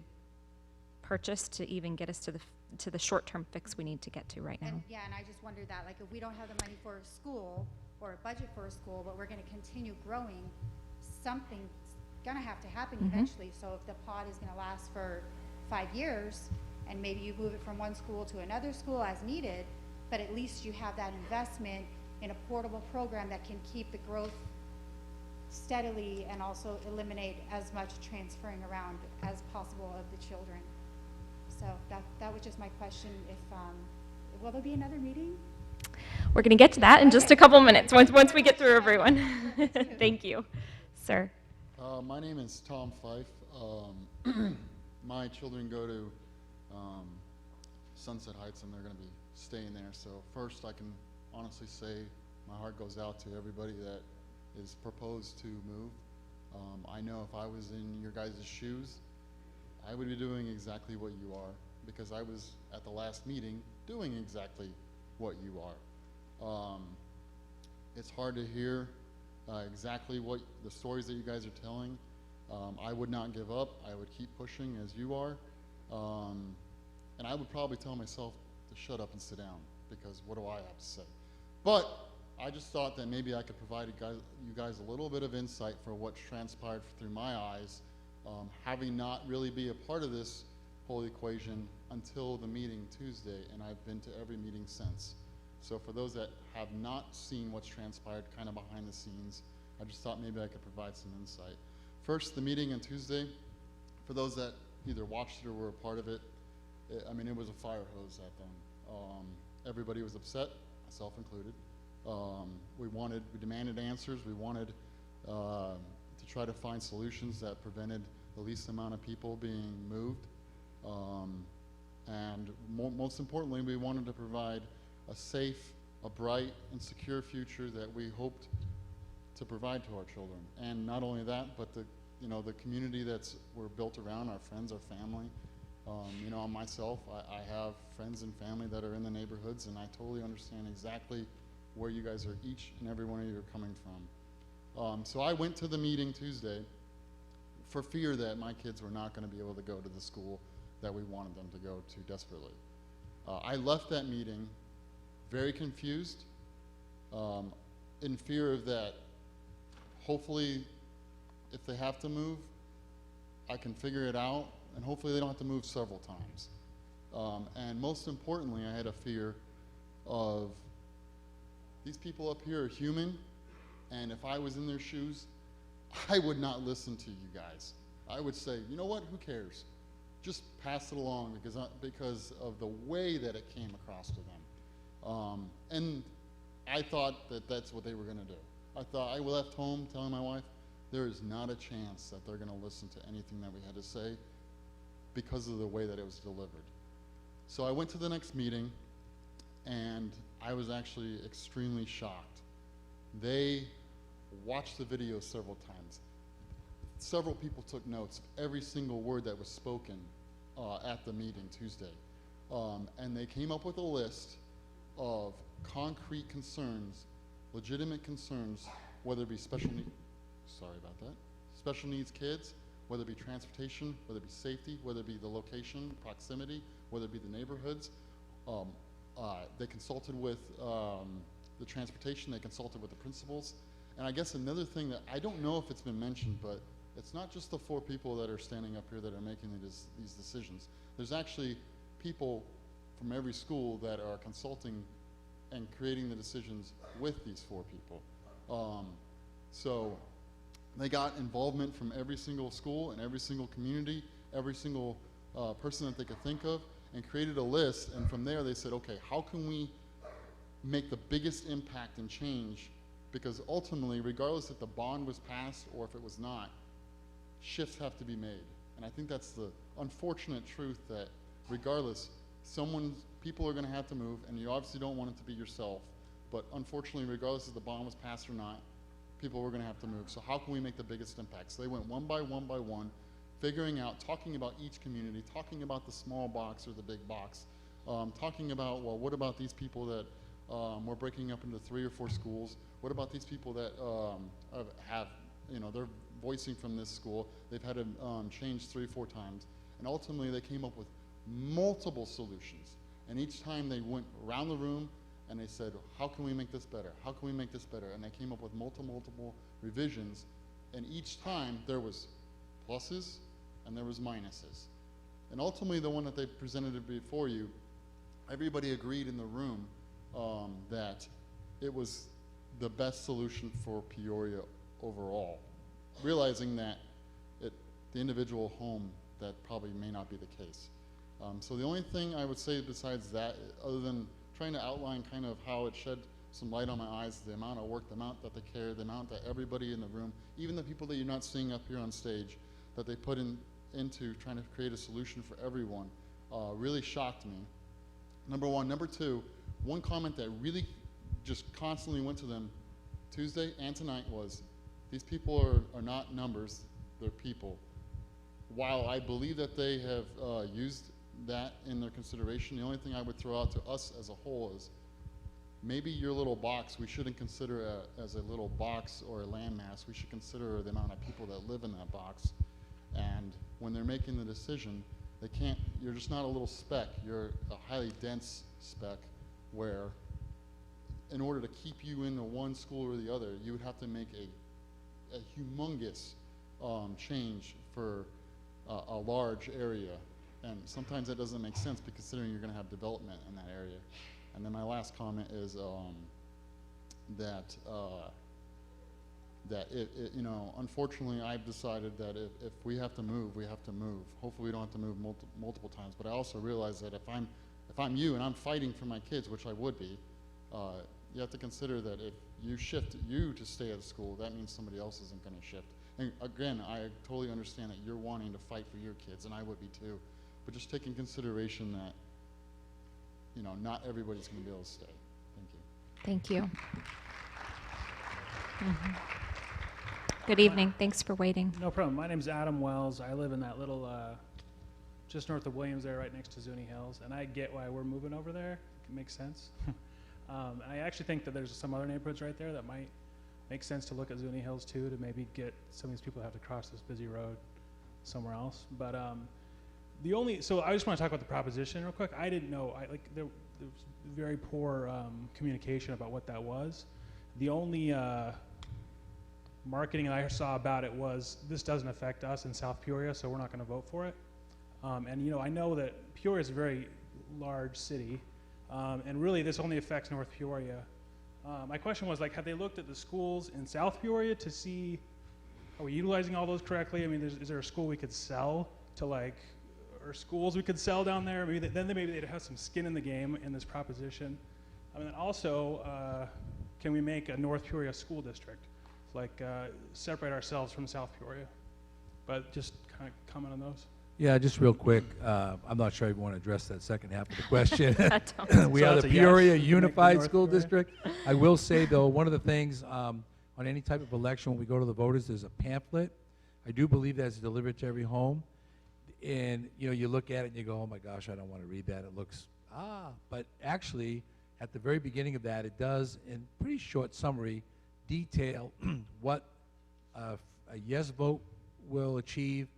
purchase to even get us to the short-term fix we need to get to right now. And, yeah, and I just wondered that, like, if we don't have the money for a school or a budget for a school, but we're going to continue growing, something's going to have to happen eventually. So if the pod is going to last for 5 years, and maybe you move it from one school to another school as needed, but at least you have that investment in a portable program that can keep the growth steadily and also eliminate as much transferring around as possible of the children. So that was just my question. If will there be another meeting? We're going to get to that in just a couple minutes once we get through everyone. Thank you, sir. My name is Tom Fife. My children go to Sunset Heights, and they're going to be staying there. So first, I can honestly say my heart goes out to everybody that is proposed to move. I know if I was in your guys' shoes, I would be doing exactly what you are, because I was at the last meeting doing exactly what you are. It's hard to hear exactly what the stories that you guys are telling. I would not give up. I would keep pushing as you are. And I would probably tell myself to shut up and sit down, because what do I have to say? But I just thought that maybe I could provide you guys a little bit of insight for what's transpired through my eyes, having not really be a part of this whole equation until the meeting Tuesday, and I've been to every meeting since. So for those that have not seen what's transpired kind of behind the scenes, I just thought maybe I could provide some insight. First, the meeting on Tuesday, for those that either watched it or were a part of it, I mean, it was a fire hose at them. Everybody was upset, myself included. We demanded answers. We wanted to try to find solutions that prevented the least amount of people being moved. And most importantly, we wanted to provide a safe, a bright, and secure future that we hoped to provide to our children. And not only that, but the community we're built around, our friends, our family. Myself, I have friends and family that are in the neighborhoods, and I totally understand exactly where you guys are, each and every one of you are coming from. So I went to the meeting Tuesday for fear that my kids were not going to be able to go to the school that we wanted them to go to desperately. I left that meeting very confused, in fear of that hopefully if they have to move, I can figure it out, and hopefully they don't have to move several times. And most importantly, I had a fear of these people up here are human, and if I was in their shoes, I would not listen to you guys. I would say, you know what, who cares? Just pass it along because of the way that it came across to them. And I thought that that's what they were going to do. I left home telling my wife, there is not a chance that they're going to listen to anything that we had to say because of the way that it was delivered. So I went to the next meeting, and I was actually extremely shocked. They watched the video several times. Several people took notes of every single word that was spoken at the meeting Tuesday. And they came up with a list of concrete concerns, legitimate concerns, whether it be special needs kids, whether it be transportation, whether it be safety, whether it be the location, proximity, whether it be the neighborhoods. They consulted with the transportation, they consulted with the principals. And I guess another thing that I don't know if it's been mentioned, but it's not just the 4 people that are standing up here that are making these decisions. There's actually people from every school that are consulting and creating the decisions with these 4 people. So they got involvement from every single school and every single community, every single person that they could think of, and created a list. And from there they said, okay, how can we make the biggest impact and change? Because ultimately, regardless if the bond was passed or if it was not, shifts have to be made. And I think that's the unfortunate truth, that regardless, people are going to have to move, and you obviously don't want it to be yourself, but unfortunately, regardless if the bond was passed or not, people were going to have to move. So how can we make the biggest impact? So they went one by one, figuring out, talking about each community, talking about the small box or the big box, talking about, well, what about these people that we're breaking up into 3 or 4 schools? What about these people that they're voicing from this school, they've had to change 3 or 4 times, and ultimately they came up with multiple solutions. And each time they went around the room and they said, how can we make this better? How can we make this better? And they came up with multiple revisions, and each time there was pluses and there was minuses. And ultimately the one that they presented before you, everybody agreed in the room that it was the best solution for Peoria overall, realizing that the individual home, that probably may not be the case. So the only thing I would say besides that, other than trying to outline kind of how it shed some light on my eyes, the amount of work, the amount that they care, the amount that everybody in the room, even the people that you're not seeing up here on stage, that they put into trying to create a solution for everyone, really shocked me. Number one. Number two, one comment that really just constantly went to them Tuesday and tonight was, these people are not numbers, they're people. While I believe that they have used that in their consideration, the only thing I would throw out to us as a whole is, maybe your little box, we shouldn't consider as a little box or a landmass. We should consider the amount of people that live in that box. And when they're making the decision, you're just not a little speck, you're a highly dense speck, where in order to keep you in the one school or the other, you would have to make a humongous change for a large area. And sometimes that doesn't make sense, considering you're going to have development in that area. And then my last comment is that that you know, unfortunately, I've decided that if we have to move, we have to move. Hopefully, we don't have to move multiple times. But I also realize that if I'm you and I'm fighting for my kids, which I would be, you have to consider that if you shift you to stay at a school, that means somebody else isn't going to shift. And again, I totally understand that you're wanting to fight for your kids, and I would be too. But just take in consideration that, you know, not everybody's going to be able to stay. Thank you. Thank you. Good evening. Thanks for waiting. No problem. My name's Adam Wells. I live in that little, just north of Williams there, right next to Zuni Hills. And I get why we're moving over there. It makes sense. I actually think that there's some other neighborhoods right there that might make sense to look at Zuni Hills too, to maybe get some of these people who have to cross this busy road somewhere else. But so I just want to talk about the proposition real quick. I didn't know, there was very poor communication about what that was. The only marketing I saw about it was, this doesn't affect us in South Peoria, so we're not going to vote for it. And you know, I know that Peoria is a very large city, and really this only affects North Peoria. My question was, like, have they looked at the schools in South Peoria to see, are we utilizing all those correctly? I mean, is there a school we could sell to, like, or schools we could sell down there? Maybe maybe they'd have some skin in the game in this proposition. I mean, also, can we make a North Peoria school district? Like, separate ourselves from South Peoria? But just kind of comment on those. Yeah, just real quick. I'm not sure I want to address that second half of the question. We So are that's the a yes, Peoria make the Unified North School Peoria? District. I will say, though, one of the things on any type of election, when we go to the voters, there's a pamphlet. I do believe that's delivered to every home. And, you know, you look at it and you go, oh my gosh, I don't want to read that. It looks, but actually, at the very beginning of that, it does, in pretty short summary, detail what a yes vote will achieve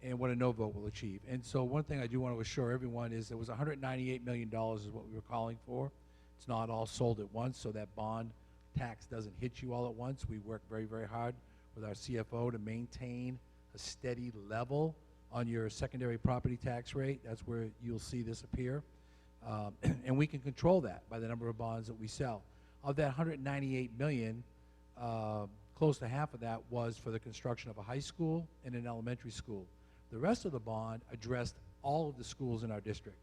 and what a no vote will achieve. And so one thing I do want to assure everyone is there was $198 million is what we were calling for. It's not all sold at once, so that bond tax doesn't hit you all at once. We work very, very hard with our CFO to maintain a steady level on your secondary property tax rate. That's where you'll see this appear. And we can control that by the number of bonds that we sell. Of that $198 million, close to half of that was for the construction of a high school and an elementary school. The rest of the bond addressed all of the schools in our district.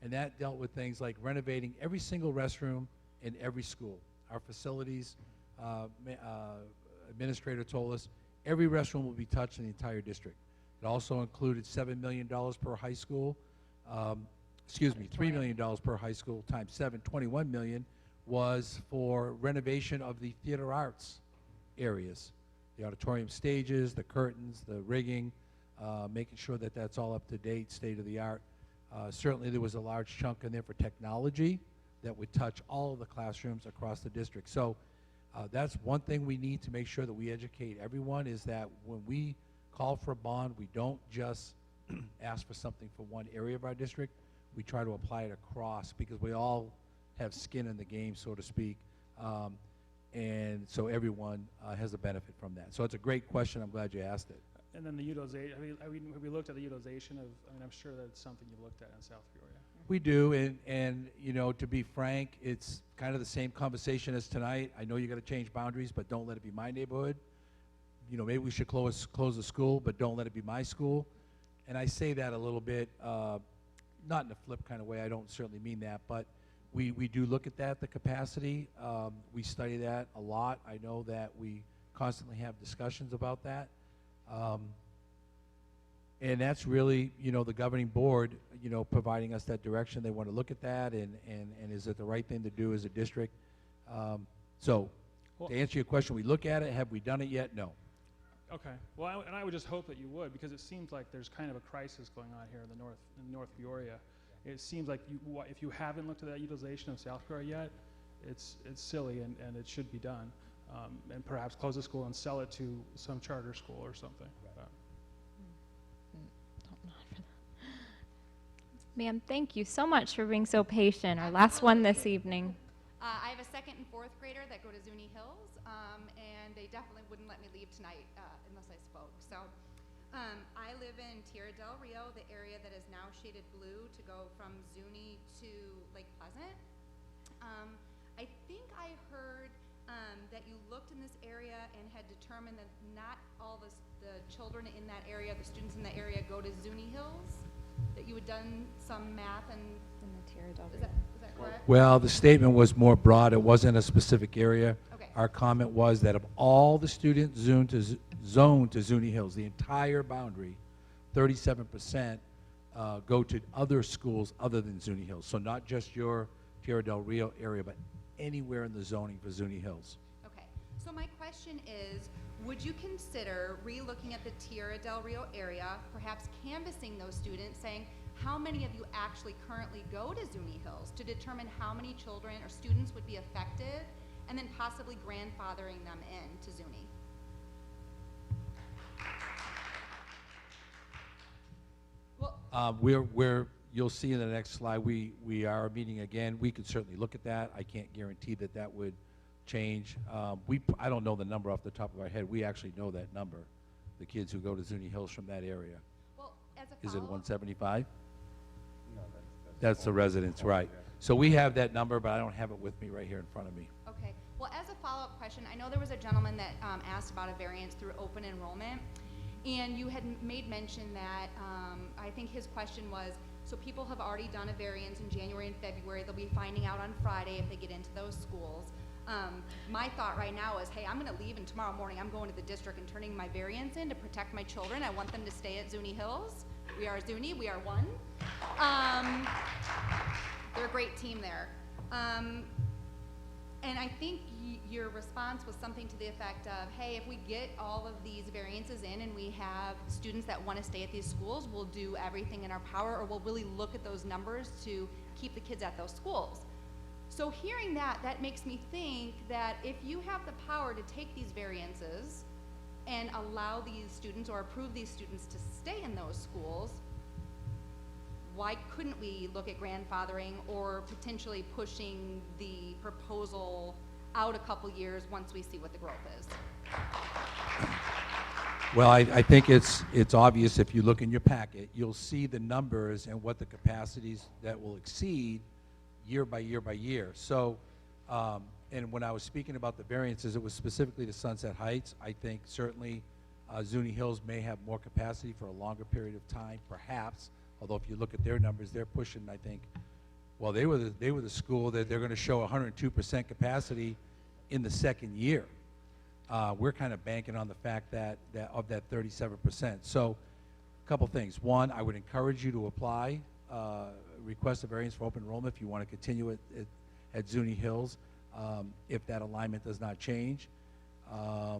And that dealt with things like renovating every single restroom in every school. Our facilities administrator told us every restroom will be touched in the entire district. It also included $7 million per high school. Excuse me, $3 million per high school times 7, $21 million was for renovation of the theater arts areas, the auditorium stages, the curtains, the rigging, making sure that that's all up to date, state of the art. Certainly there was a large chunk in there for technology that would touch all of the classrooms across the district. So that's one thing we need to make sure that we educate everyone, is that when we call for a bond, we don't just ask for something for one area of our district. We try to apply it across, because we all have skin in the game, so to speak. And so everyone has a benefit from that. So it's a great question. I'm glad you asked it. And then the utilization, have we looked at the utilization of, I mean, I'm sure that's something you looked at in South Peoria. We do, and you know, to be frank, it's kind of the same conversation as tonight. I know you got to change boundaries, but don't let it be my neighborhood. You know, maybe we should close the school, but don't let it be my school. And I say that a little bit, not in a flip kind of way. I don't certainly mean that, but we do look at that, the capacity. We study that a lot. I know that we constantly have discussions about that. And that's really, you know, the governing board, you know, providing us that direction. They want to look at that, and is it the right thing to do as a district? So to answer your question, we look at it. Have we done it yet? No. Okay. Well, and I would just hope that you would, because it seems like there's kind of a crisis going on here in North Peoria. It seems like if you haven't looked at that utilization of South Peoria yet, it's silly, and it should be done. And perhaps close the school and sell it to some charter school or something. Ma'am, thank you so much for being so patient. Our last one this evening. I have a second and fourth grader that go to Zuni Hills, and they definitely wouldn't let me leave tonight unless I spoke. So I live in Tierra del Rio, the area that is now shaded blue to go from Zuni to Lake Pleasant. I think I heard that you looked in this area and had determined that not all the children in that area, the students in that area go to Zuni Hills? That you had done some math and, is that correct? Well, the statement was more broad. It wasn't a specific area. Okay. Our comment was that of all the students zoned to Zuni Hills, the entire boundary, 37% go to other schools other than Zuni Hills. So not just your Tierra del Rio area, but anywhere in the zoning for Zuni Hills. Okay, so my question is, would you consider re-looking at the Tierra del Rio area, perhaps canvassing those students, saying how many of you actually currently go to Zuni Hills, to determine how many children or students would be affected, and then possibly grandfathering them in to Zuni? You'll see in the next slide, we are meeting again. We could certainly look at that. I can't guarantee that that would change. I don't know the number off the top of our head. We actually know that number, the kids who go to Zuni Hills from that area. Well, as a Is it follow-up, 175? No, that's the residents, right. So we have that number, but I don't have it with me right here in front of me. okay. Well, as a follow-up question, I know there was a gentleman that asked about a variance through open enrollment, and you had made mention that, I think his question was, so people have already done a variance in January and February, they'll be finding out on Friday if they get into those schools. My thought right now is, hey, I'm gonna leave and tomorrow morning I'm going to the district and turning my variance in to protect my children. I want them to stay at Zuni Hills. We are Zuni, we are one. They're a great team there. And I think your response was something to the effect of, hey, if we get all of these variances in and we have students that want to stay at these schools, we'll do everything in our power, or we'll really look at those numbers to keep the kids at those schools. So hearing that makes me think that if you have the power to take these variances and allow these students or approve these students to stay in those schools, why couldn't we look at grandfathering or potentially pushing the proposal out a couple years once we see what the growth is? Well, I think it's obvious if you look in your packet, you'll see the numbers and what the capacities that will exceed year by year by year. So, and when I was speaking about the variances, it was specifically to Sunset Heights. I think certainly Zuni Hills may have more capacity for a longer period of time, perhaps. Although if you look at their numbers, they're pushing, I think, well, they were the school that they're going to show 102% capacity in the second year. We're kind of banking on the fact that of that 37%. So a couple things. One, I would encourage you to apply, request a variance for open enrollment if you want to continue at Zuni Hills. If that alignment does not change, I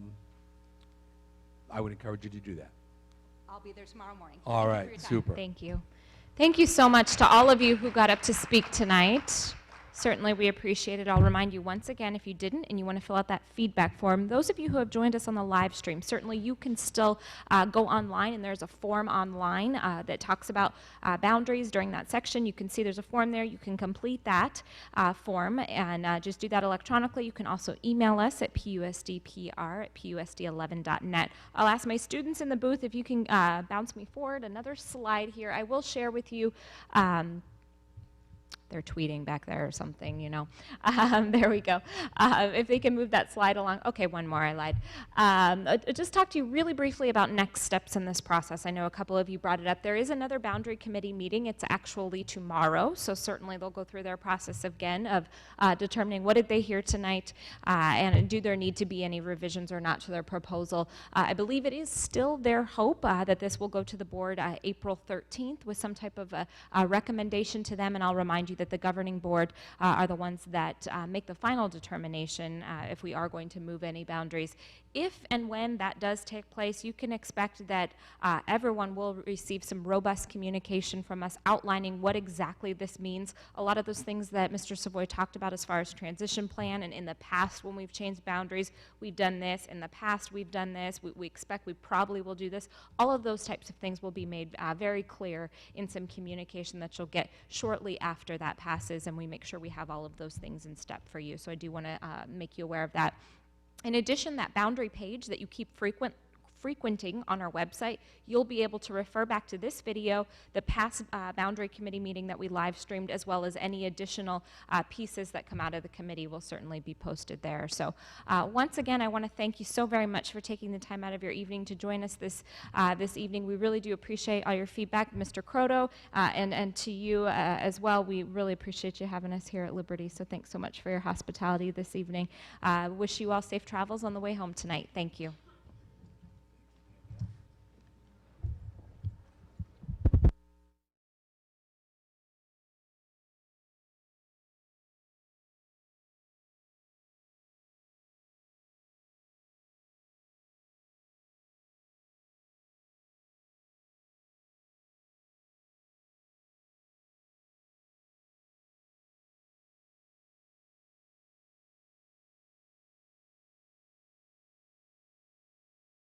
would encourage you to do that. I'll be there tomorrow morning. All Thank you right, for your time. super. Thank you. Thank you so much to all of you who got up to speak tonight. Certainly we appreciate it. I'll remind you once again, if you didn't and you want to fill out that feedback form, those of you who have joined us on the live stream, certainly you can still go online, and there's a form online that talks about boundaries during that section. You can see there's a form there. You can complete that form and just do that electronically. You can also email us at pusdpr@pusd11.net. I'll ask my students in the booth if you can bounce me forward another slide here. I will share with you they're tweeting back there or something, you know. There we go. If they can move that slide along. Okay, one more, I lied. Just talk to you really briefly about next steps in this process. I know a couple of you brought it up. There is another boundary committee meeting. It's actually tomorrow, so certainly they'll go through their process again of determining what did they hear tonight and do there need to be any revisions or not to their proposal. I believe it is still their hope that this will go to the board April 13th with some type of a recommendation to them, and I'll remind you that the governing board are the ones that make the final determination if we are going to move any boundaries. If and when that does take place, you can expect that everyone will receive some robust communication from us outlining what exactly this means. A lot of those things that Mr. Savoy talked about as far as transition plan, and in the past when we've changed boundaries, we've done this. In the past, we've done this. We expect we probably will do this. All of those types of things will be made very clear in some communication that you'll get shortly after that passes, and we make sure we have all of those things in step for you. So frequenting on our website, you'll be able to refer back to this video, the past boundary committee meeting that we live streamed, as well as any additional pieces that come out of the committee will certainly be posted there. So once again, I want to thank you so very much for taking the time out of your evening to join us this evening. We really do appreciate all your feedback, Mr. Croto, and to you as well. We really appreciate you having us here at Liberty, so thanks so much for your hospitality this evening. Wish you all safe travels on the way home tonight. Thank you.